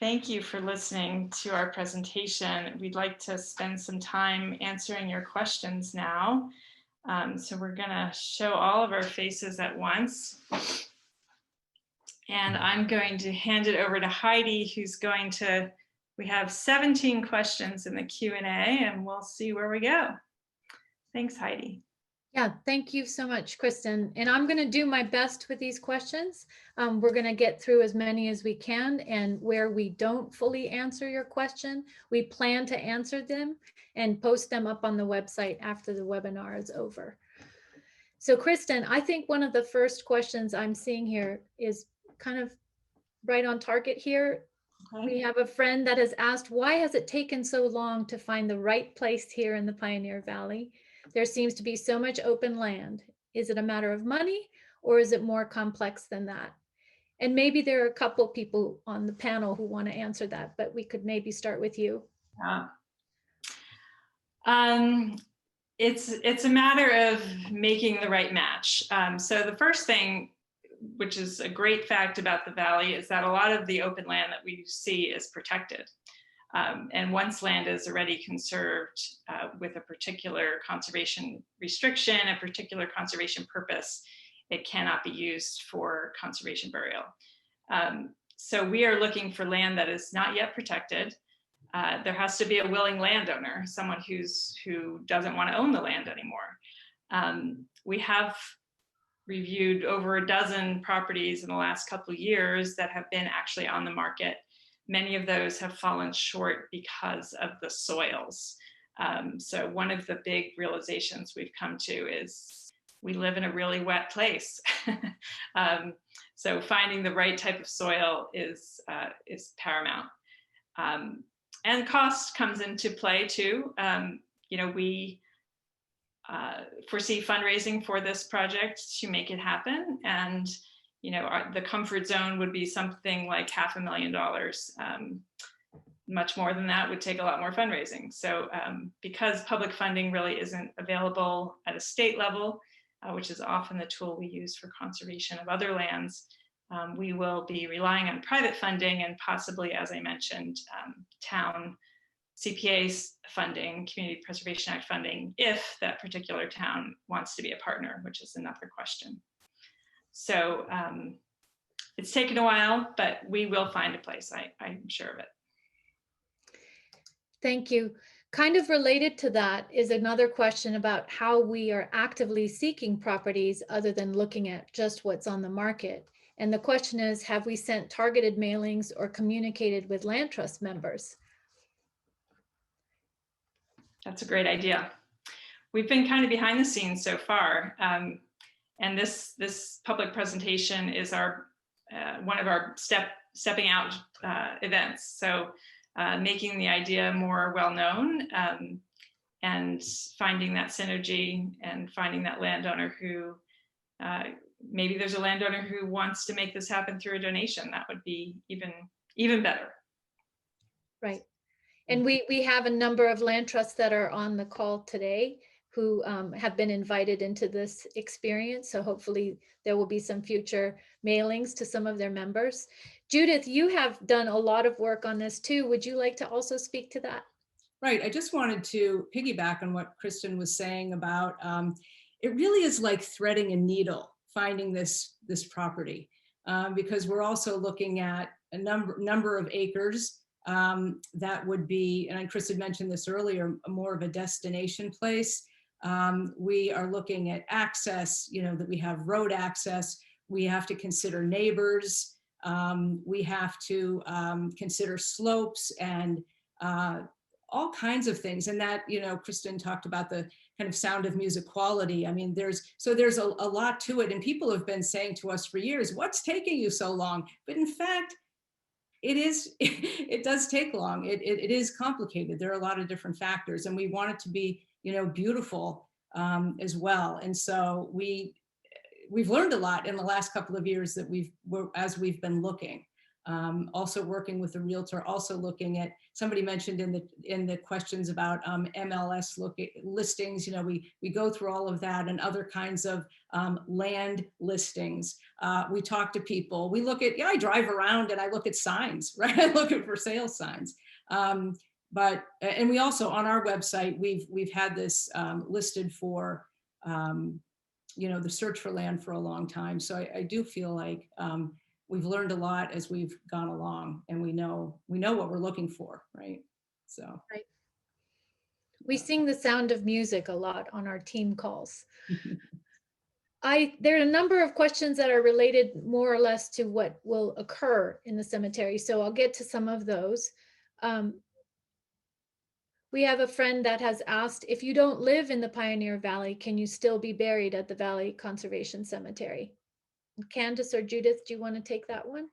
Thank you for listening to our presentation. We'd like to spend some time answering your questions now. So we're gonna show all of our faces at once. And I'm going to hand it over to Heidi, who's going to, we have 17 questions in the Q&A, and we'll see where we go. Thanks, Heidi. Yeah, thank you so much, Kristen. And I'm going to do my best with these questions. We're going to get through as many as we can, and where we don't fully answer your question, we plan to answer them and post them up on the website after the webinar is over. So Kristen, I think one of the first questions I'm seeing here is kind of right on target here. Okay. We have a friend that has asked, why has it taken so long to find the right place here in the Pioneer Valley? There seems to be so much open land. Is it a matter of money, or is it more complex than that? And maybe there are a couple people on the panel who want to answer that, but we could maybe start with you. It's a matter of making the right match. So the first thing, which is a great fact about the Valley, is that a lot of the open land that we see is protected. And once land is already conserved with a particular conservation restriction, a particular conservation purpose, it cannot be used for conservation burial. So we are looking for land that is not yet protected. There has to be a willing landowner, someone who doesn't want to own the land anymore. We have reviewed over a dozen properties in the last couple of years that have been actually on the market many of those have fallen short because of the soils. So one of the big realizations we've come to is we live in a really wet place. So finding the right type of soil is paramount. And cost comes into play too. We foresee fundraising for this project to make it happen. And, the comfort zone would be something like $500,000. Much more than that would take a lot more fundraising. So because public funding really isn't available at a state level, which is often the tool we use for conservation of other lands, we will be relying on private funding and possibly, as I mentioned, town CPA funding, Community Preservation Act funding, if that particular town wants to be a partner, which is another question. So it's taken a while, but we will find a place, I'm sure of it. Thank you. Kind of related to that is another question about how we are actively seeking properties other than looking at just what's on the market. And the question is, have we sent targeted mailings or communicated with land trust members? That's a great idea. We've been kind of behind the scenes so far. And this public presentation is our one of our stepping out events. So making the idea more well-known and finding that synergy and finding that landowner who, maybe there's a landowner who wants to make this happen through a donation. That would be even better. Right. And we have a number of land trusts that are on the call today who have been invited into this experience. So hopefully there will be some future mailings to some of their members. Judith, you have done a lot of work on this too. Would you like to also speak to that? Right. I just wanted to piggyback on what Kristen was saying about it really is like threading a needle, finding this property, because we're also looking at a number of acres that would be, and Kristen mentioned this earlier, more of a destination place. We are looking at access, that we have road access. We have to consider neighbors. We have to consider slopes and all kinds of things. And that, Kristen talked about the kind of Sound of Music quality. I mean, there's a lot to it. And people have been saying to us for years, what's taking you so long? But in fact, it does take long. It is complicated. There are a lot of different factors, and we want it to be, beautiful as well. And so we've learned a lot in the last couple of years that as we've been looking. Also working with the realtor, also looking at, somebody mentioned in the questions about MLS listings, we go through all of that and other kinds of land listings. We talk to people, we look at, I drive around and I look at signs, right? I look at for sale signs. And we also, on our website, we've had this listed for, the search for land for a long time. So I do feel like we've learned a lot as we've gone along, and we know what we're looking for, right? So right. We sing the Sound of Music a lot on our team calls. There are a number of questions that are related more or less to what will occur in the cemetery, so I'll get to some of those. We have a friend that has asked, if you don't live in the Pioneer Valley, can you still be buried at the Valley Conservation Cemetery? Candace or Judith, do you want to take that one?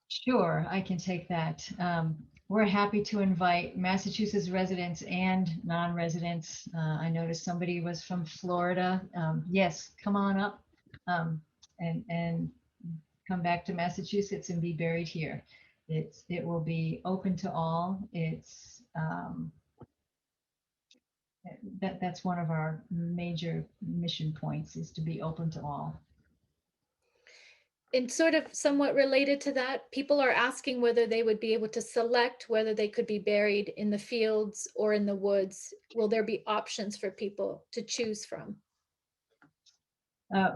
Sure, I can take that. We're happy to invite Massachusetts residents and non-residents. I noticed somebody was from Florida. Yes, come on up and come back to Massachusetts and be buried here. It will be open to all. It's that's one of our major mission points, is to be open to all. And sort of somewhat related to that, people are asking whether they would be able to select whether they could be buried in the fields or in the woods. Will there be options for people to choose from?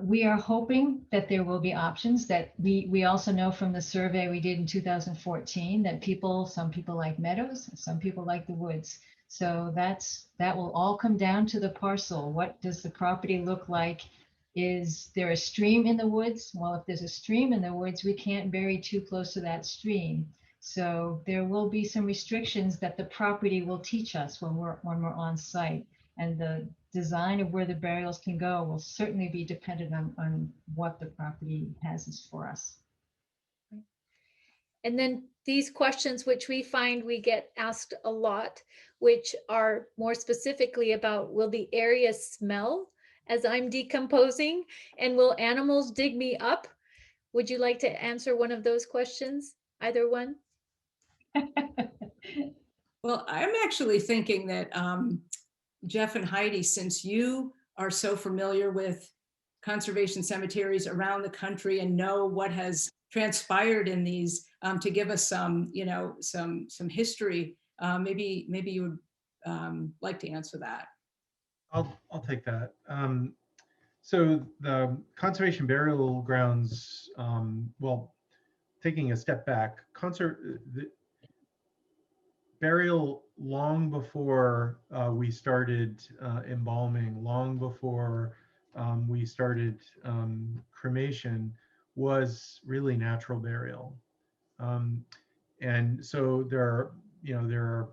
We are hoping that there will be options. That we also know from the survey we did in 2014 that some people like meadows, some people like the woods. So that will all come down to the parcel. What does the property look like Is there a stream in the woods? Well, if there's a stream in the woods, we can't bury too close to that stream. So there will be some restrictions that the property will teach us when we're on site. And the design of where the burials can go will certainly be dependent on what the property has for us. And then these questions, which we find we get asked a lot, which are more specifically about, will the area smell as I'm decomposing? And will animals dig me up? Would you like to answer one of those questions? Either one? Well, I'm actually thinking that Jeff and Heidi, since you are so familiar with conservation cemeteries around the country and know what has transpired in these, to give us some, some history, maybe you would like to answer that. I'll take that. So the conservation burial grounds, well, taking a step back, the burial long before we started embalming, long before we started cremation, was really natural burial. And so there are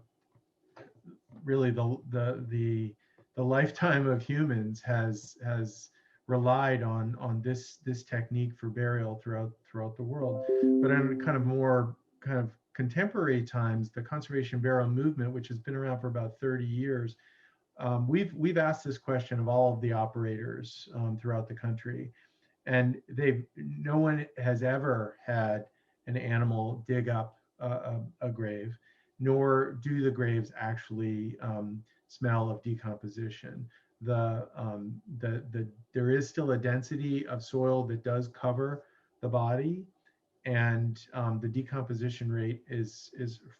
really the lifetime of humans has relied on this technique for burial throughout the world. But in kind of contemporary times, the conservation burial movement, which has been around for about 30 years, we've asked this question of all of the operators throughout the country, and no one has ever had an animal dig up a grave, nor do the graves actually smell of decomposition. There is still a density of soil that does cover the body, and the decomposition rate is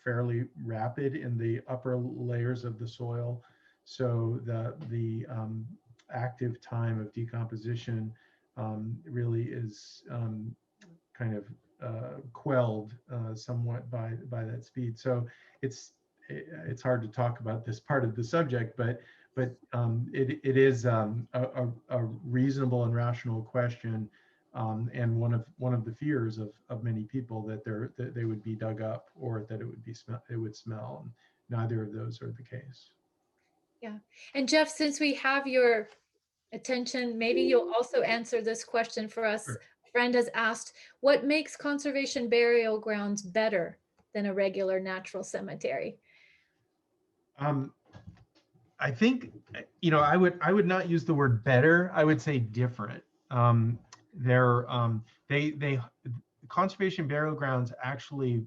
fairly rapid in the upper layers of the soil. So the active time of decomposition really is kind of quelled somewhat by that speed. So it's hard to talk about this part of the subject, but it is a reasonable and rational question, and one of the fears of many people that they would be dug up, or that it would smell. And neither of those are the case. Yeah. And Jeff, since we have your attention, maybe you'll also answer this question for us. Sure. A friend has asked, what makes conservation burial grounds better than a regular natural cemetery? I think, I would not use the word better. I would say different. They conservation burial grounds actually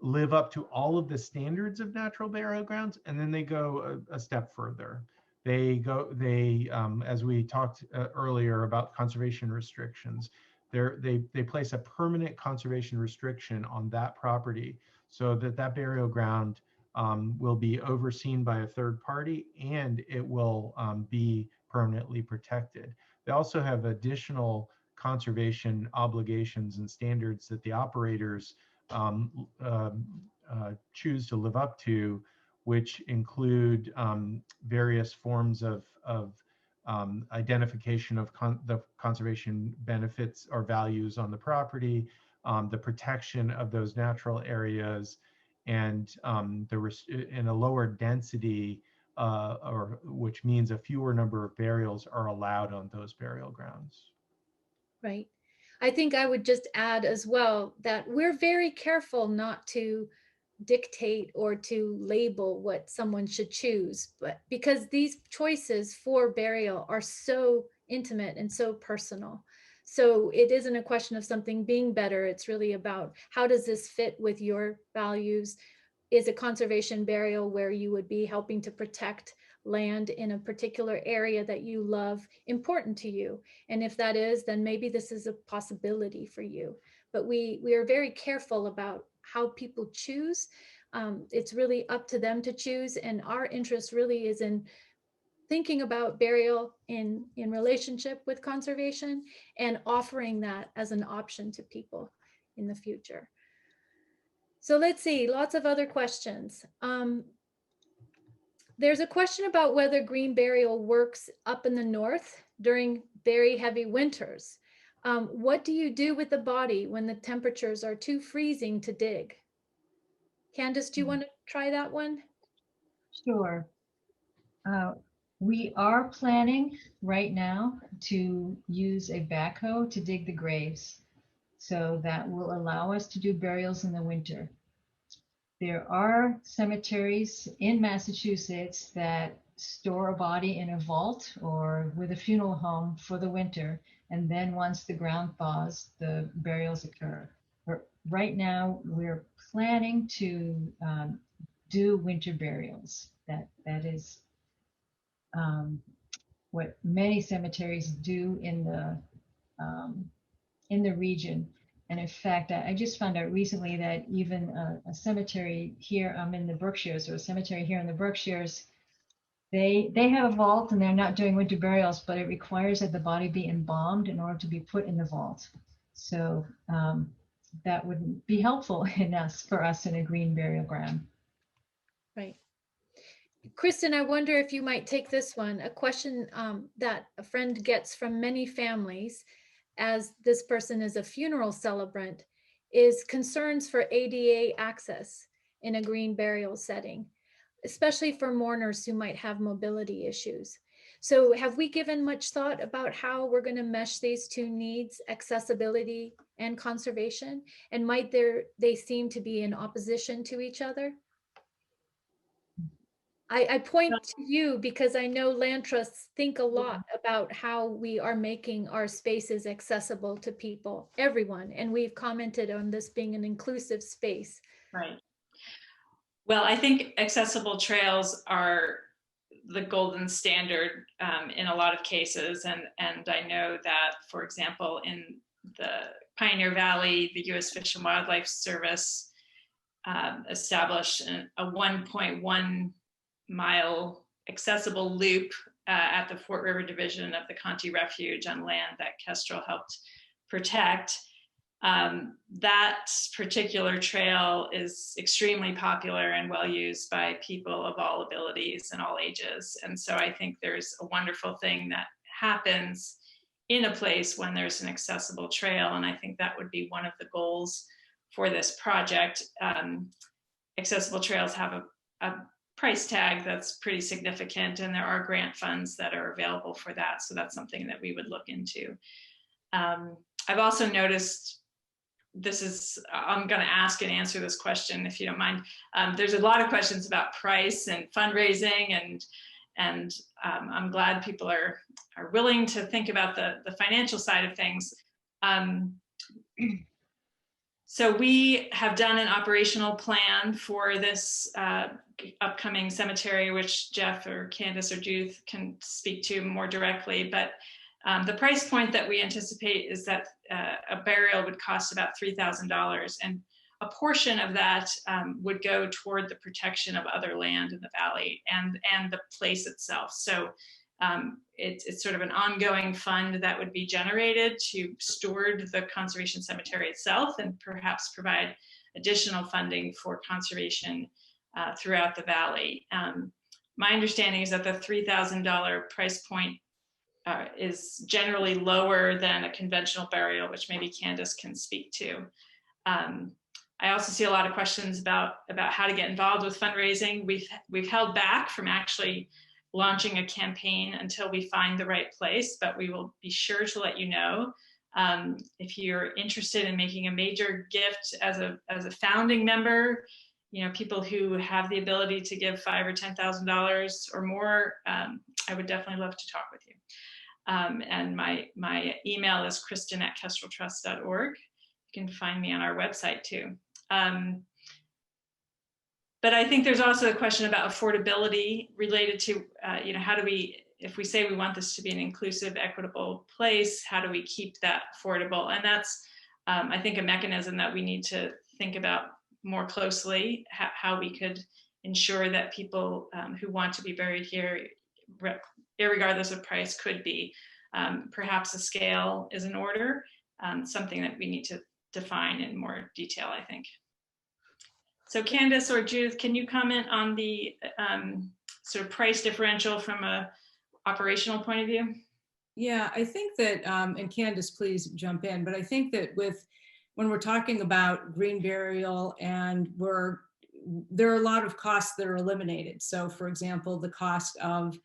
live up to all of the standards of natural burial grounds, and then they go a step further. As we talked earlier about conservation restrictions, they place a permanent conservation restriction on that property, so that burial ground will be overseen by a third party, and it will be permanently protected. They also have additional conservation obligations and standards that the operators choose to live up to, which include various forms of identification of the conservation benefits or values on the property, the protection of those natural areas, and in a lower density, or which means a fewer number of burials are allowed on those burial grounds. Right. I think I would just add as well that we're very careful not to dictate or to label what someone should choose, but because these choices for burial are so intimate and so personal. So it isn't a question of something being better. It's really about, how does this fit with your values? Is a conservation burial where you would be helping to protect land in a particular area that you love important to you? And if that is, then maybe this is a possibility for you. But we are very careful about how people choose. It's really up to them to choose. And our interest really is in thinking about burial in relationship with conservation, and offering that as an option to people in the future. So let's see, lots of other questions. There's a question about whether green burial works up in the north during very heavy winters. What do you do with the body when the temperatures are too freezing to dig? Candace, do you want to try that one? Sure. We are planning right now to use a backhoe to dig the graves. So that will allow us to do burials in the winter. There are cemeteries in Massachusetts that store a body in a vault or with a funeral home for the winter. And then once the ground thaws, the burials occur. But right now, we're planning to do winter burials. That is what many cemeteries do in the region. And in fact, I just found out recently that even a cemetery here, I'm in the Berkshires, or a cemetery here in the Berkshires, they have a vault and they're not doing winter burials, but it requires that the body be embalmed in order to be put in the vault. So that would be helpful for us in a green burial ground. Right. Kristen, I wonder if you might take this one, a question that a friend gets from many families, as this person is a funeral celebrant, is concerns for ADA access in a green burial setting, especially for mourners who might have mobility issues. So have we given much thought about how we're going to mesh these two needs, accessibility and conservation? And might they seem to be in opposition to each other? I point to you because I know land trusts think a lot about how we are making our spaces accessible to people, everyone, and we've commented on this being an inclusive space. Right. Well, I think accessible trails are the golden standard in a lot of cases, and I know that, for example, in the Pioneer Valley, the U.S. Fish and Wildlife Service established a 1.1 mile accessible loop at the Fort River Division of the Conti Refuge on land that Kestrel helped protect. That particular trail is extremely popular and well used by people of all abilities and all ages. And so I think there's a wonderful thing that happens in a place when there's an accessible trail. And I think that would be one of the goals for this project. Accessible trails have a price tag that's pretty significant, and there are grant funds that are available for that. So that's something that we would look into. I've also noticed, I'm going to ask and answer this question if you don't mind. There's a lot of questions about price and fundraising, and I'm glad people are willing to think about the financial side of things. So we have done an operational plan for this upcoming cemetery, which Jeff or Candace or Judith can speak to more directly. But the price point that we anticipate is that a burial would cost about $3,000, and a portion of that would go toward the protection of other land in the valley and the place itself. So it's sort of an ongoing fund that would be generated to steward the conservation cemetery itself and perhaps provide additional funding for conservation throughout the valley. My understanding is that the $3,000 price point is generally lower than a conventional burial, which maybe Candace can speak to. I also see a lot of questions about how to get involved with fundraising. We've held back from actually launching a campaign until we find the right place, but we will be sure to let you know. If you're interested in making a major gift as a founding member, people who have the ability to give $5,000 or $10,000 or more, I would definitely love to talk with you. And my email is kristen@kestreltrust.org. You can find me on our website too. But I think there's also a question about affordability related to, how do we, if we say we want this to be an inclusive, equitable place, how do we keep that affordable? And that's, I think, a mechanism that we need to think about more closely, how we could ensure that people who want to be buried here, irregardless of price, could be. Perhaps a scale is in order, something that we need to define in more detail, I think. So Candace or Judith, can you comment on the sort of price differential from a operational point of view? Yeah, I think that, and Candace, please jump in, but I think that when we're talking about green burial and there are a lot of costs that are eliminated. So for example, the cost of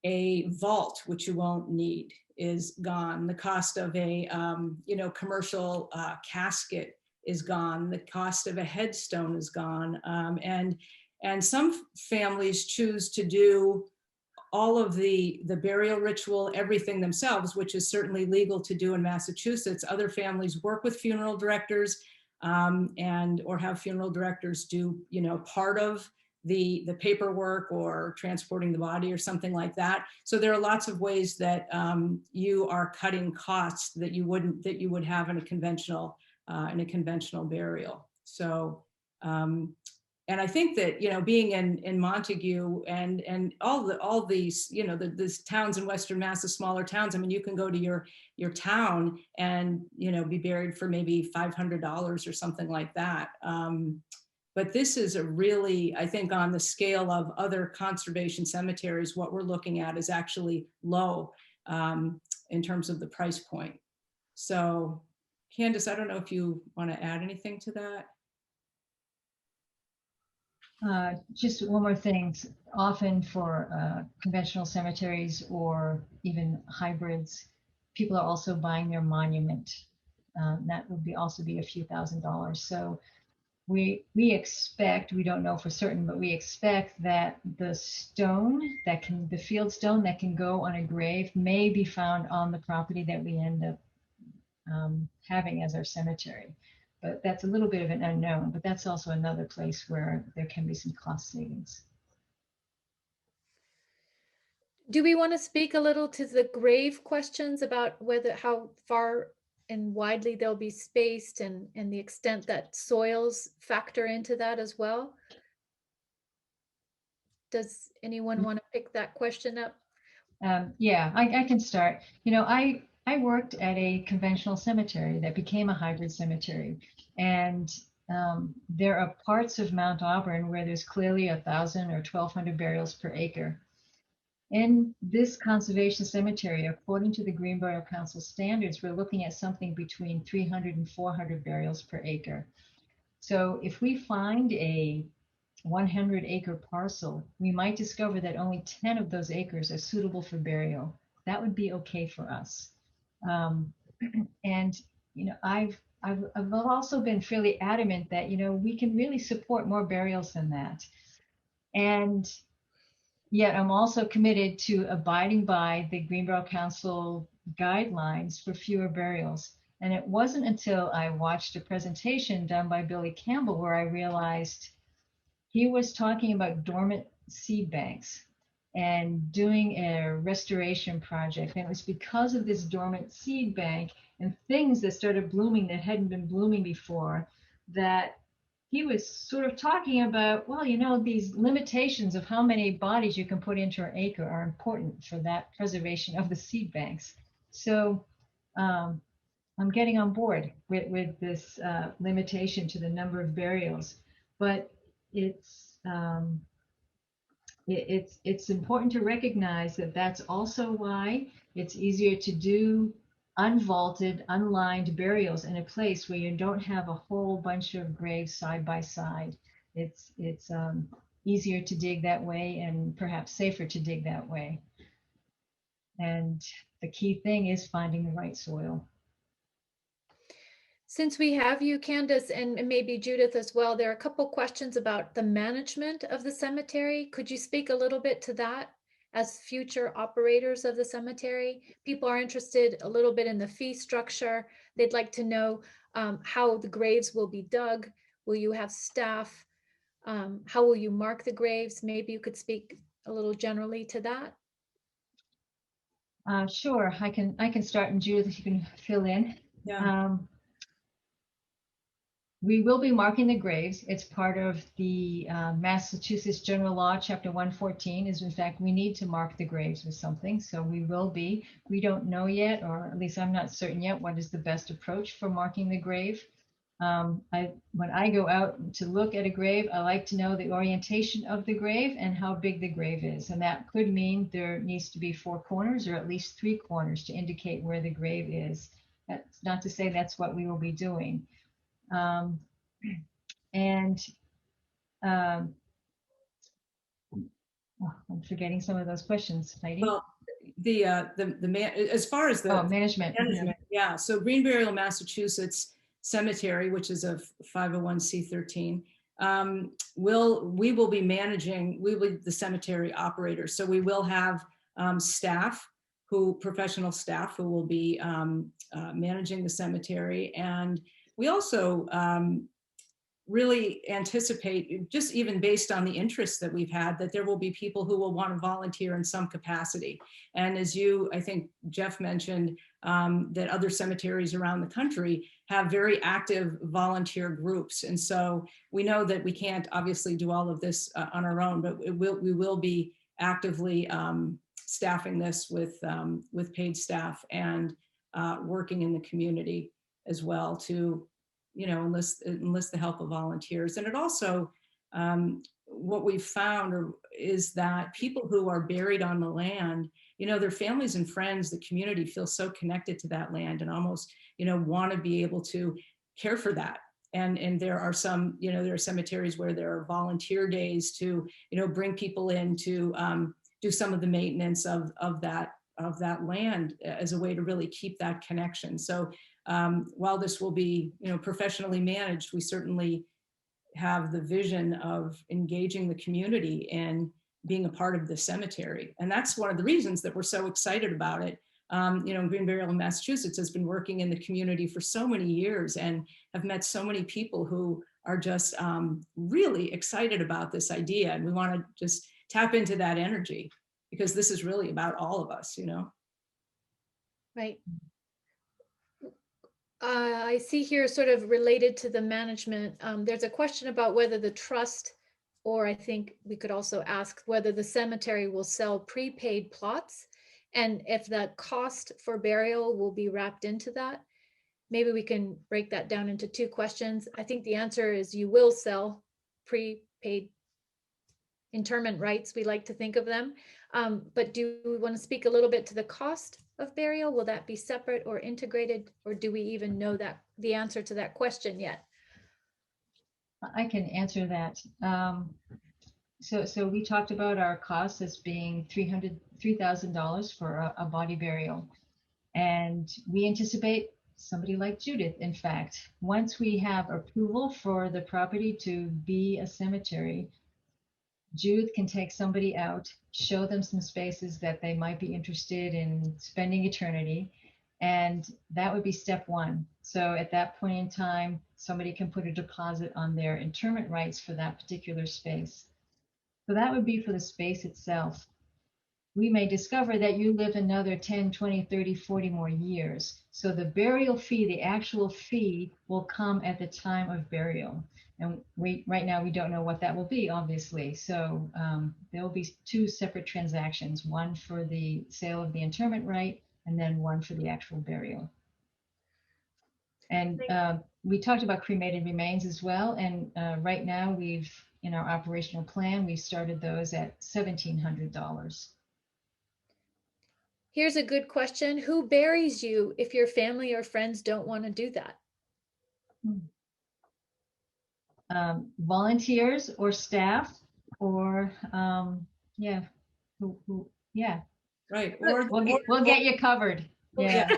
a vault, which you won't need, is gone. The cost of a commercial casket is gone. The cost of a headstone is gone. And some families choose to do all of the burial ritual, everything themselves, which is certainly legal to do in Massachusetts. Other families work with funeral directors or have funeral directors do, part of the paperwork or transporting the body or something like that. So there are lots of ways that you are cutting costs that you would have in a conventional burial. So and I think that, being in Montague and all these, these towns in Western Mass, the smaller towns, I mean, you can go to your town and, be buried for maybe $500 or something like that. But this is a really, I think, on the scale of other conservation cemeteries, what we're looking at is actually low in terms of the price point. So Candace, I don't know if you want to add anything to that. Just one more thing. Often for conventional cemeteries or even hybrids, people are also buying their monument. That would also be a few $1,000s. So we expect, we don't know for certain, but we expect that the field stone that can go on a grave may be found on the property that we end up having as our cemetery. But that's a little bit of an unknown, but that's also another place where there can be some cost savings. Do we want to speak a little to the grave questions about how far and widely they'll be spaced and the extent that soils factor into that as well? Does anyone want to pick that question up? Yeah, I can start. I worked at a conventional cemetery that became a hybrid cemetery. And there are parts of Mount Auburn where there's clearly 1,000 or 1,200 burials per acre. In this conservation cemetery, according to the Green Burial Council standards, we're looking at something between 300 and 400 burials per acre. So if we find a 100-acre parcel, we might discover that only 10 of those acres are suitable for burial. That would be okay for us. And I've also been fairly adamant that we can really support more burials than that. And yet I'm also committed to abiding by the Green Burial Council guidelines for fewer burials. And it wasn't until I watched a presentation done by Billy Campbell where I realized he was talking about dormant seed banks and doing a restoration project. And it was because of this dormant seed bank and things that started blooming that hadn't been blooming before that he was sort of talking about, well, these limitations of how many bodies you can put into an acre are important for that preservation of the seed banks. So I'm getting on board with this limitation to the number of burials, but it's important to recognize that that's also why it's easier to do unvaulted, unlined burials in a place where you don't have a whole bunch of graves side by side. It's easier to dig that way and perhaps safer to dig that way. And the key thing is finding the right soil. Since we have you, Candace, and maybe Judith as well, there are a couple questions about the management of the cemetery. Could you speak a little bit to that as future operators of the cemetery? People are interested a little bit in the fee structure. They'd like to know how the graves will be dug. Will you have staff? How will you mark the graves? Maybe you could speak a little generally to that. Sure, I can start, and Judith, you can fill in. Yeah. We will be marking the graves. It's part of the Massachusetts General Law, Chapter 114, is in fact, we need to mark the graves with something. So we will be. We don't know yet, or at least I'm not certain yet, what is the best approach for marking the grave. When I go out to look at a grave, I like to know the orientation of the grave and how big the grave is. And that could mean there needs to be 4 corners or at least 3 corners to indicate where the grave is. That's not to say that's what we will be doing. Um, and um, oh, I'm forgetting some of those questions, Heidi. Well, as far as the management. yeah. So Green Burial Massachusetts Cemetery, which is a 501c13, we will be managing. We will be the cemetery operator. So we will have professional staff who will be managing the cemetery, and we also really anticipate, just even based on the interest that we've had, that there will be people who will want to volunteer in some capacity. And as I think Jeff mentioned, that other cemeteries around the country have very active volunteer groups. And so we know that we can't obviously do all of this on our own, but we will be actively staffing this with paid staff and working in the community as well to enlist the help of volunteers. And it also, what we've found is that people who are buried on the land, their families and friends, the community feel so connected to that land and almost, want to be able to care for that. And there are some, there are cemeteries where there are volunteer days to, bring people in to do some of the maintenance of that land as a way to really keep that connection. So while this will be, professionally managed, we certainly have the vision of engaging the community and being a part of the cemetery. And that's one of the reasons that we're so excited about it. Green Burial in Massachusetts has been working in the community for so many years and have met so many people who are just really excited about this idea. And we want to just tap into that energy because this is really about all of us, Right. I see here sort of related to the management. There's a question about whether the trust, or I think we could also ask whether the cemetery will sell prepaid plots and if the cost for burial will be wrapped into that. Maybe we can break that down into 2 questions. I think the answer is you will sell prepaid interment rights, we like to think of them. But do we want to speak a little bit to the cost of burial? Will that be separate or integrated, or do we even know that the answer to that question yet? I can answer that. So we talked about our costs as being $3,000 for a body burial. And we anticipate somebody like Judith, in fact, once we have approval for the property to be a cemetery, Judith can take somebody out, show them some spaces that they might be interested in spending eternity. And that would be step 1. So at that point in time, somebody can put a deposit on their interment rights for that particular space. So that would be for the space itself. We may discover that you live another 10, 20, 30, 40 more years. So the burial fee, the actual fee, will come at the time of burial. And right now we don't know what that will be, obviously. So there will be 2 separate transactions, one for the sale of the interment right, and then one for the actual burial. And we talked about cremated remains as well. And right now we've, in our operational plan, we've started those at $1,700. Here's a good question. Who buries you if your family or friends don't want to do that? Volunteers or staff, or yeah, yeah. Right. We'll get you covered. Yeah.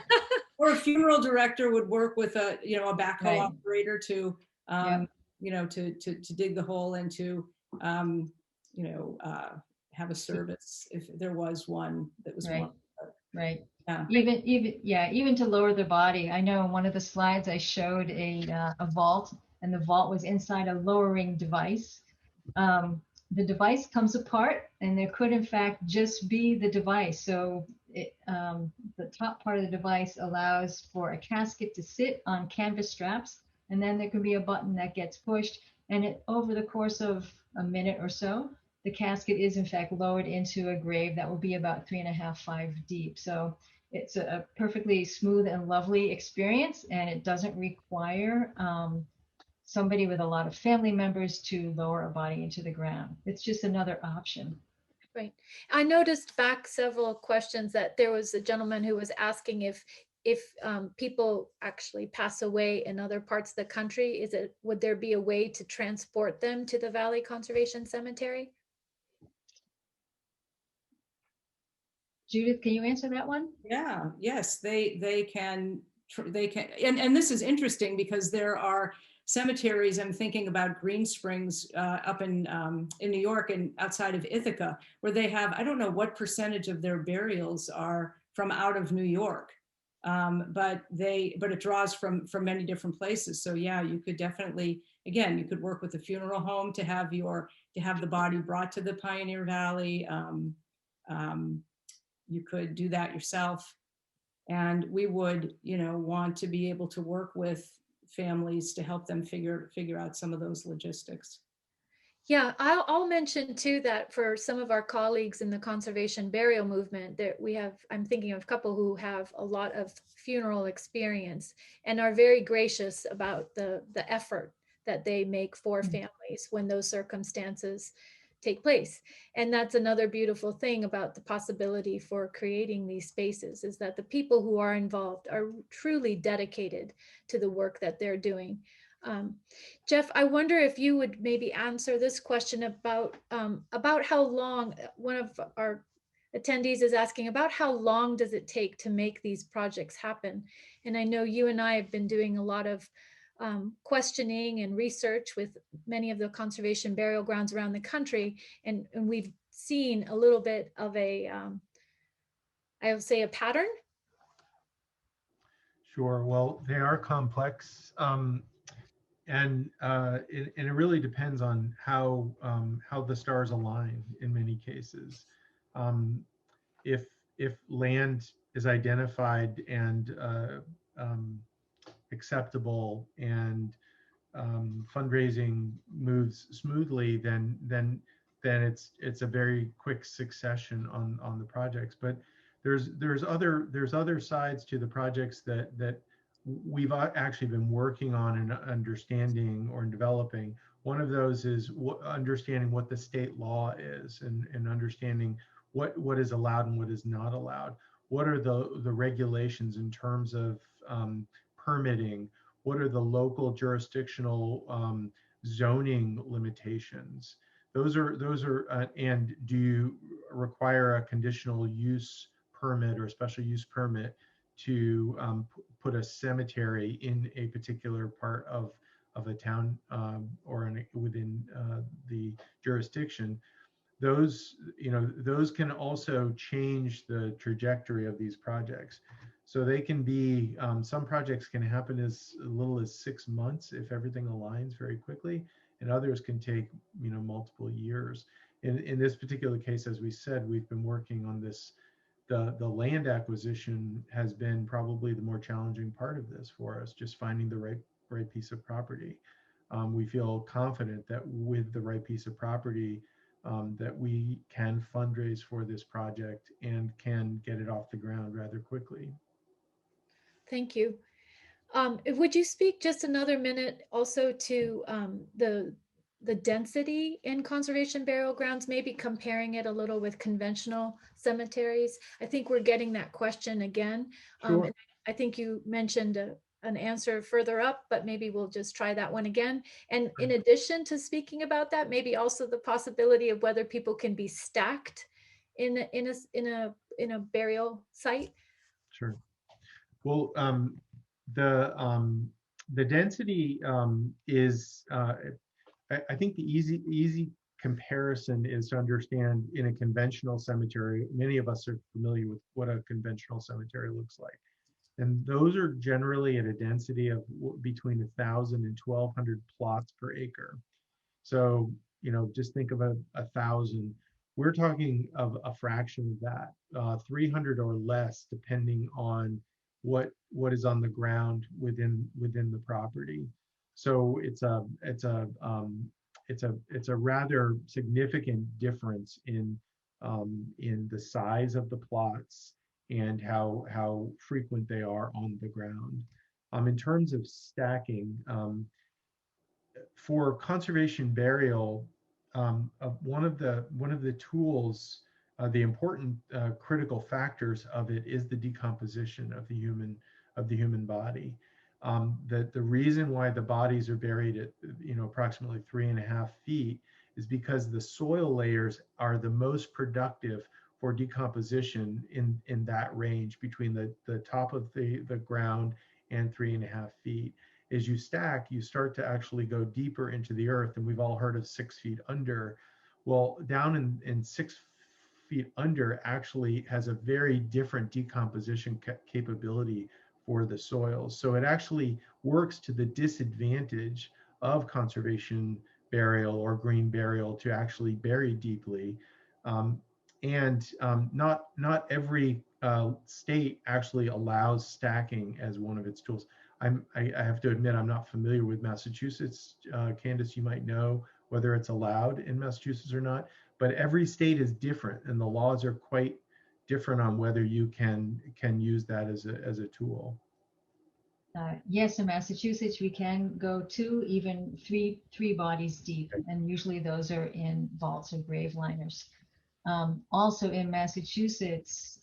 Or a funeral director would work with a backhoe Right. operator to Yep. to dig the hole and to have a service if there was one that was Right. one. Right. Yeah. Even to lower the body. I know in one of the slides I showed a vault, and the vault was inside a lowering device. The device comes apart, and there could in fact just be the device. So the top part of the device allows for a casket to sit on canvas straps, and then there can be a button that gets pushed, and over the course of a minute or so, the casket is in fact lowered into a grave that will be about 3.5, 5 deep. So It's a perfectly smooth and lovely experience, and it doesn't require somebody with a lot of family members to lower a body into the ground. It's just another option. Right. I noticed back several questions that there was a gentleman who was asking if people actually pass away in other parts of the country, would there be a way to transport them to the Valley Conservation Cemetery? Judith, can you answer that one? Yeah, yes, they can, and this is interesting because there are cemeteries. I'm thinking about Green Springs up in New York and outside of Ithaca, where they have, I don't know what percentage of their burials are from out of New York, but it draws from many different places. So yeah, you could definitely, again, you could work with a funeral home to have the body brought to the Pioneer Valley. You could do that yourself. And we would, want to be able to work with families to help them figure out some of those logistics. Yeah, I'll mention too that for some of our colleagues in the conservation burial movement that I'm thinking of a couple who have a lot of funeral experience and are very gracious about the effort that they make for families when those circumstances take place. And that's another beautiful thing about the possibility for creating these spaces, is that the people who are involved are truly dedicated to the work that they're doing. Jeff, I wonder if you would maybe answer this question about how long. One of our attendees is asking about how long does it take to make these projects happen? And I know you and I have been doing a lot of questioning and research with many of the conservation burial grounds around the country, and we've seen a little bit of I would say a pattern. Sure. Well, they are complex. And it really depends on how the stars align in many cases. Um, if land is identified and acceptable and fundraising moves smoothly, then it's a very quick succession on the projects. But there's other sides to the projects that we've actually been working on and understanding or developing. One of those is understanding what the state law is, and understanding what is allowed and what is not allowed. What are the regulations in terms of permitting? What are the local jurisdictional zoning limitations? Those are, and do you require a conditional use permit or a special use permit to put a cemetery in a particular part of a town or within the jurisdiction? Those can also change the trajectory of these projects. So they can be, some projects can happen as little as 6 months if everything aligns very quickly, and others can take multiple years. In this particular case, as we said, we've been working on this. The land acquisition has been probably the more challenging part of this for us, just finding the right piece of property. We feel confident that with the right piece of property, that we can fundraise for this project and can get it off the ground rather quickly. Thank you. Would you speak just another minute also to the density in conservation burial grounds, maybe comparing it a little with conventional cemeteries? I think we're getting that question again. Sure. And I think you mentioned an answer further up, but maybe we'll just try that one again. And in addition to speaking about that, maybe also the possibility of whether people can be stacked in a burial site. Sure. Well, the density is, I think the easy comparison is to understand in a conventional cemetery. Many of us are familiar with what a conventional cemetery looks like. And those are generally at a density of between 1,000 and 1,200 plots per acre. So, just think of a 1,000. We're talking of a fraction of that, 300 or less, depending on what is on the ground within the property. So it's a rather significant difference in the size of the plots and how frequent they are on the ground. In terms of stacking, for conservation burial, one of the tools, the important critical factors of it is the decomposition of the human body. That the reason why the bodies are buried at approximately 3.5 feet is because the soil layers are the most productive for decomposition in that range between the top of the ground and 3.5 feet. As you stack, you start to actually go deeper into the earth, and we've all heard of 6 feet under. Well, down in 6 feet under actually has a very different decomposition capability for the soils. So it actually works to the disadvantage of conservation burial or green burial to actually bury deeply. Not every state actually allows stacking as one of its tools. I have to admit, I'm not familiar with Massachusetts. Candace, you might know whether it's allowed in Massachusetts or not, but every state is different and the laws are quite different on whether you can use that as a tool. Yes, in Massachusetts, we can go 2, even three bodies deep, and usually those are in vaults or grave liners. Also in Massachusetts,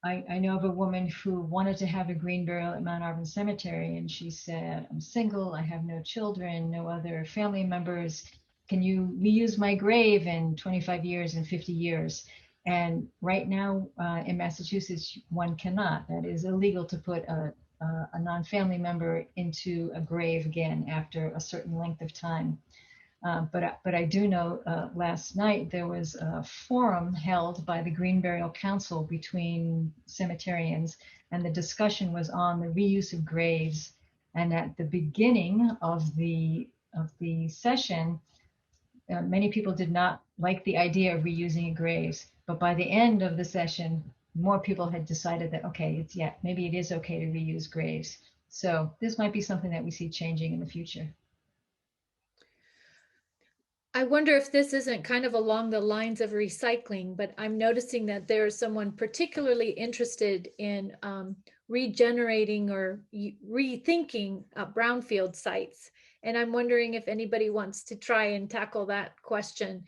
I know of a woman who wanted to have a green burial at Mount Auburn Cemetery, and she said, "I'm single, I have no children, no other family members. Can you reuse my grave in 25 years and 50 years?" And right now in Massachusetts, one cannot. That is illegal to put a non-family member into a grave again after a certain length of time. But I do know last night there was a forum held by the Green Burial Council between cemeterians, and the discussion was on the reuse of graves. And at the beginning of the session, many people did not like the idea of reusing graves. But by the end of the session, more people had decided that, okay, maybe it is okay to reuse graves. So this might be something that we see changing in the future. I wonder if this isn't kind of along the lines of recycling, but I'm noticing that there's someone particularly interested in regenerating or rethinking brownfield sites. And I'm wondering if anybody wants to try and tackle that question.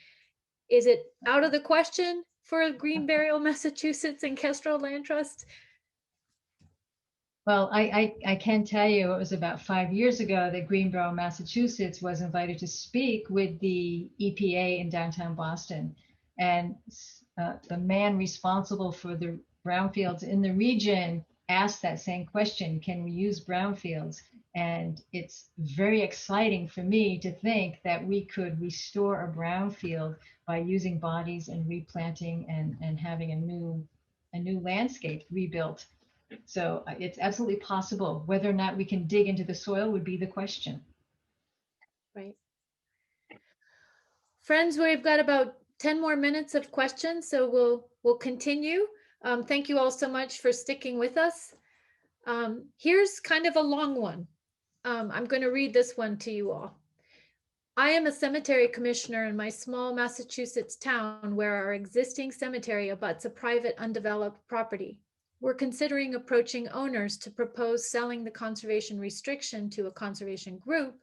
Is it out of the question for Green Burial Massachusetts and Kestrel Land Trust? Well, I can tell you it was about 5 years ago that Green Burial Massachusetts was invited to speak with the EPA in downtown Boston. And the man responsible for the brownfields in the region asked that same question, can we use brownfields? And it's very exciting for me to think that we could restore a brownfield by using bodies and replanting and having a new landscape rebuilt. So it's absolutely possible. Whether or not we can dig into the soil would be the question. Right. Friends, we've got about 10 more minutes of questions, so we'll continue. Thank you all so much for sticking with us. Here's kind of a long one. I'm going to read this one to you all. I am a cemetery commissioner in my small Massachusetts town where our existing cemetery abuts a private undeveloped property. We're considering approaching owners to propose selling the conservation restriction to a conservation group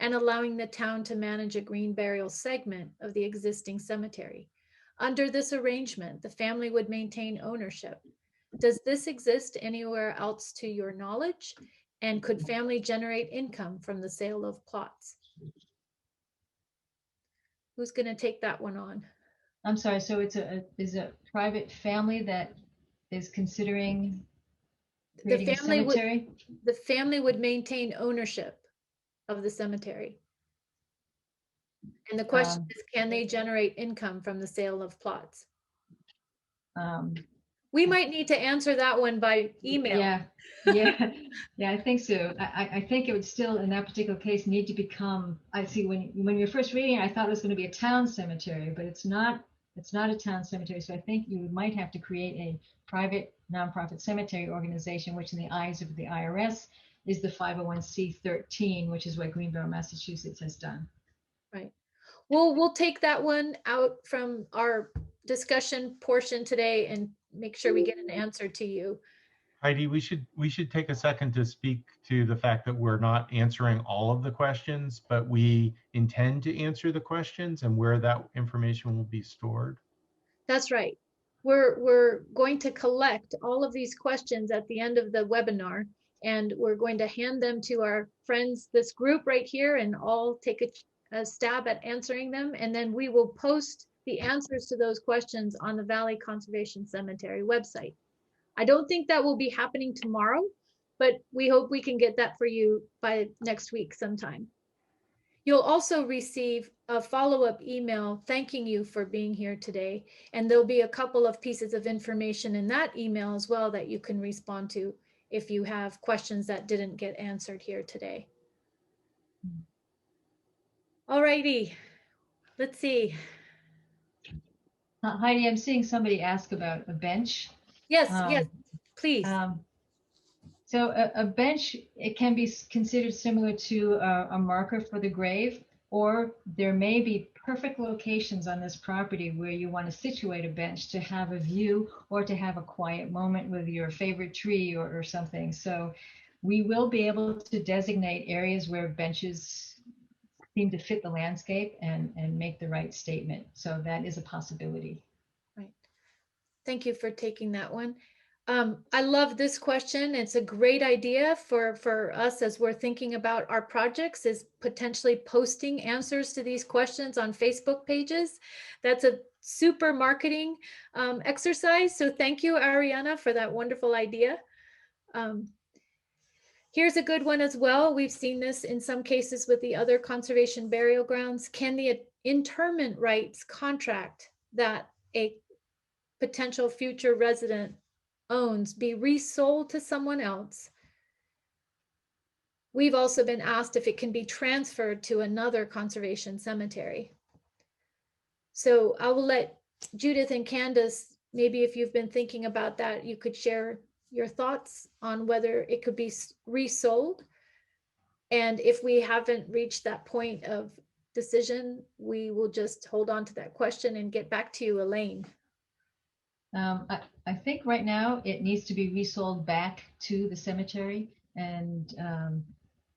and allowing the town to manage a green burial segment of the existing cemetery. Under this arrangement, the family would maintain ownership. Does this exist anywhere else to your knowledge? And could family generate income from the sale of plots? Who's going to take that one on? I'm sorry, so it's a private family that is considering creating a cemetery? The family would maintain ownership of the cemetery. And the question is, can they generate income from the sale of plots? We might need to answer that one by email. Yeah, I think so. I think it would still, in that particular case, need to become, I see when you're first reading it, I thought it was going to be a town cemetery, but it's not a town cemetery. So I think you might have to create a private nonprofit cemetery organization, which in the eyes of the IRS is the 501c13, which is what Green Burial Massachusetts has done. Right. We'll take that one out from our discussion portion today and make sure we get an answer to you. Heidi, we should take a second to speak to the fact that we're not answering all of the questions, but we intend to answer the questions and where that information will be stored. That's right. We're going to collect all of these questions at the end of the webinar, and we're going to hand them to our friends, this group right here, and all take a stab at answering them. And then we will post the answers to those questions on the Valley Conservation Cemetery website. I don't think that will be happening tomorrow, but we hope we can get that for you by next week sometime. You'll also receive a follow-up email thanking you for being here today. And there'll be a couple of pieces of information in that email as well that you can respond to if you have questions that didn't get answered here today. All righty, let's see. Heidi, I'm seeing somebody ask about a bench. Yes, yes, please. So a bench, it can be considered similar to a marker for the grave, or there may be perfect locations on this property where you want to situate a bench to have a view or to have a quiet moment with your favorite tree or something. So we will be able to designate areas where benches seem to fit the landscape and make the right statement. So that is a possibility. Right. Thank you for taking that one. I love this question. It's a great idea for us as we're thinking about our projects, is potentially posting answers to these questions on Facebook pages. That's a super marketing exercise. So thank you, Ariana, for that wonderful idea. Here's a good one as well. We've seen this in some cases with the other conservation burial grounds. Can the interment rights contract that a potential future resident owns be resold to someone else? We've also been asked if it can be transferred to another conservation cemetery. So I will let Judith and Candace, maybe if you've been thinking about that, you could share your thoughts on whether it could be resold. And if we haven't reached that point of decision, we will just hold on to that question and get back to you, Elaine. I think right now it needs to be resold back to the cemetery, and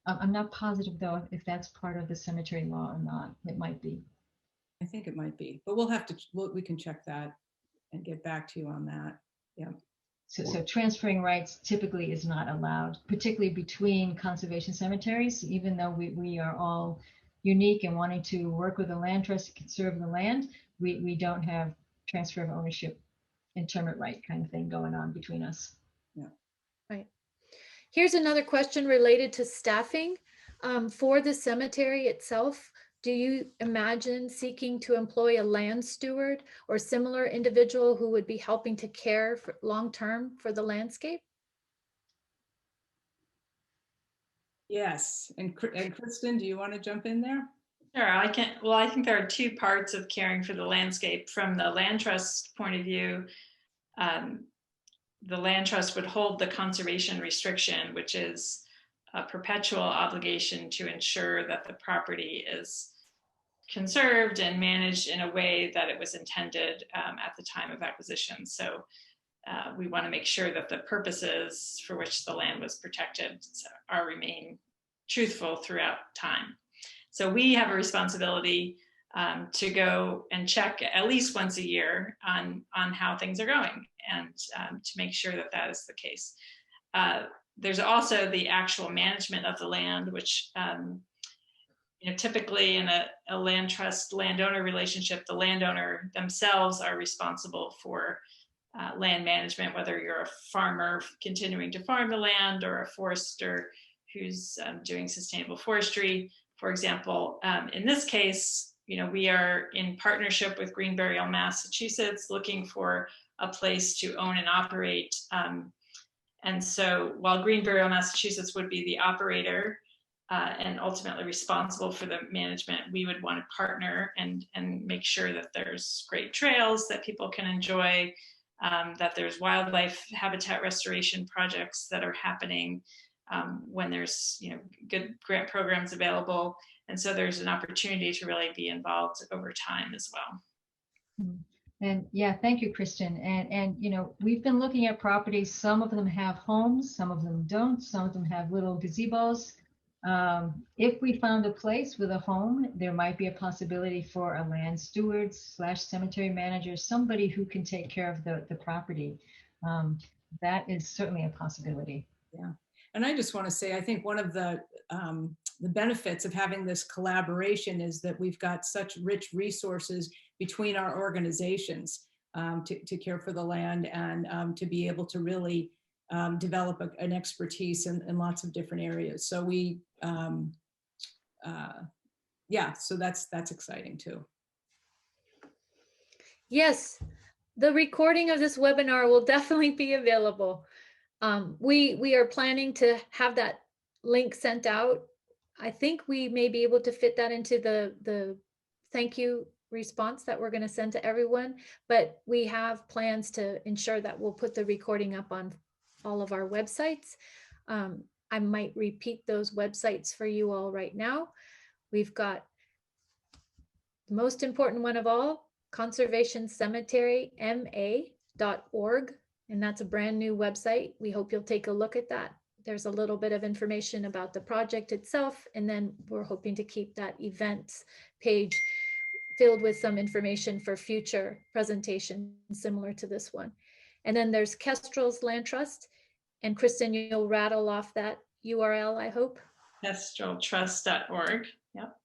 I'm not positive though if that's part of the cemetery law or not. It might be. I think it might be, but we can check that and get back to you on that. Yeah. So transferring rights typically is not allowed, particularly between conservation cemeteries, even though we are all unique and wanting to work with the land trust to conserve the land. We don't have transfer of ownership, interment right kind of thing going on between us. Yeah. Right. Here's another question related to staffing. For the cemetery itself, do you imagine seeking to employ a land steward or similar individual who would be helping to care for long-term for the landscape? Yes. And Kristen, do you want to jump in there? Sure, I can. Well, I think there are two parts of caring for the landscape. From the land trust point of view, the land trust would hold the conservation restriction, which is a perpetual obligation to ensure that the property is conserved and managed in a way that it was intended at the time of acquisition. So we want to make sure that the purposes for which the land was protected remain truthful throughout time. So we have a responsibility to go and check at least once a year on how things are going, and to make sure that that is the case. There's also the actual management of the land, which typically in a land trust landowner relationship, the landowner themselves are responsible for land management, whether you're a farmer continuing to farm the land or a forester who's doing sustainable forestry. For example, in this case, we are in partnership with Green Burial Massachusetts, looking for a place to own and operate. And so while Green Burial Massachusetts would be the operator and ultimately responsible for the management, we would want to partner and make sure that there's great trails that people can enjoy, that there's wildlife habitat restoration projects that are happening when there's good grant programs available. And so there's an opportunity to really be involved over time as well. And yeah, thank you, Kristen. And you know, we've been looking at properties. Some of them have homes, some of them don't. Some of them have little gazebos. If we found a place with a home, there might be a possibility for a land steward / cemetery manager, somebody who can take care of the property. That is certainly a possibility. Yeah. And I just want to say, I think one of the benefits of having this collaboration is that we've got such rich resources between our organizations to care for the land and to be able to really develop an expertise in lots of different areas. So we, yeah, so that's exciting too. Yes, the recording of this webinar will definitely be available. We are planning to have that link sent out. I think we may be able to fit that into the thank you response that we're going to send to everyone, but we have plans to ensure that we'll put the recording up on all of our websites. I might repeat those websites for you all right now. We've got the most important one of all, conservationcemeteryma.org. And that's a brand new website. We hope you'll take a look at that. There's a little bit of information about the project itself. And then we're hoping to keep that events page filled with some information for future presentations similar to this one. And then there's Kestrel's Land Trust. And Kristen, you'll rattle off that URL, I hope. kestreltrust.org. Yep.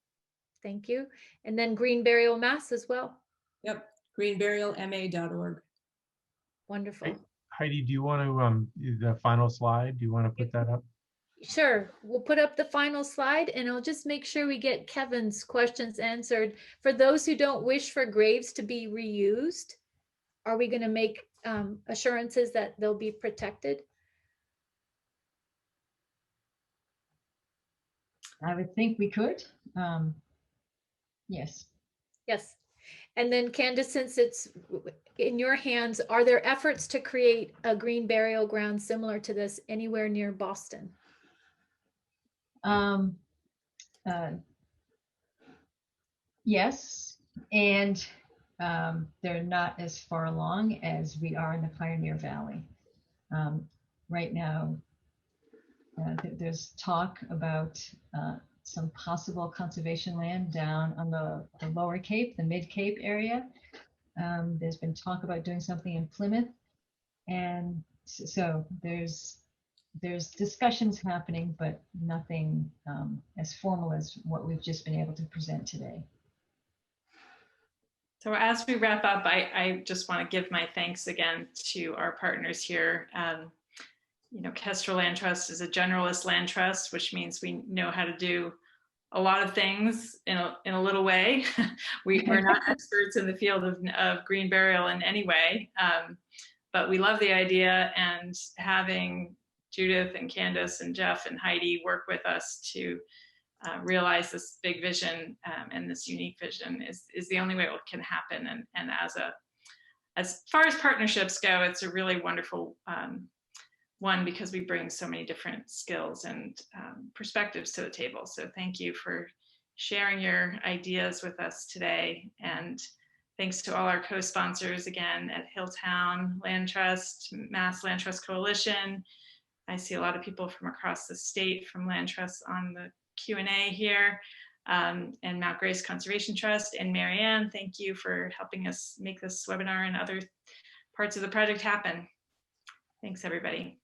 Thank you. And then Green Burial Mass as well. Yep, greenburialma.org. Wonderful. Heidi, do you want to, the final slide, do you want to put that up? Sure, we'll put up the final slide and I'll just make sure we get Kevin's questions answered. For those who don't wish for graves to be reused, are we going to make assurances that they'll be protected? I would think we could. Yes. Yes. And then Candace, since it's in your hands, are there efforts to create a green burial ground similar to this anywhere near Boston? Yes, and they're not as far along as we are in the Pioneer Valley. Right now, there's talk about some possible conservation land down on the lower Cape, the mid Cape area. There's been talk about doing something in Plymouth. And so there's discussions happening, but nothing as formal as what we've just been able to present today. So as we wrap up, I just want to give my thanks again to our partners here. You know, Kestrel Land Trust is a generalist land trust, which means we know how to do a lot of things in a little way. We're not experts in the field of green burial in any way, but we love the idea, and having Judith and Candace and Jeff and Heidi work with us to realize this big vision and this unique vision is the only way it can happen. And as far as partnerships go, it's a really wonderful one, because we bring so many different skills and perspectives to the table. So thank you for sharing your ideas with us today. And thanks to all our co-sponsors again at Hilltown Land Trust, Mass Land Trust Coalition. I see a lot of people from across the state from Land Trust on the Q&A here, and Mount Grace Conservation Trust. And Marianne, thank you for helping us make this webinar and other parts of the project happen. Thanks, everybody.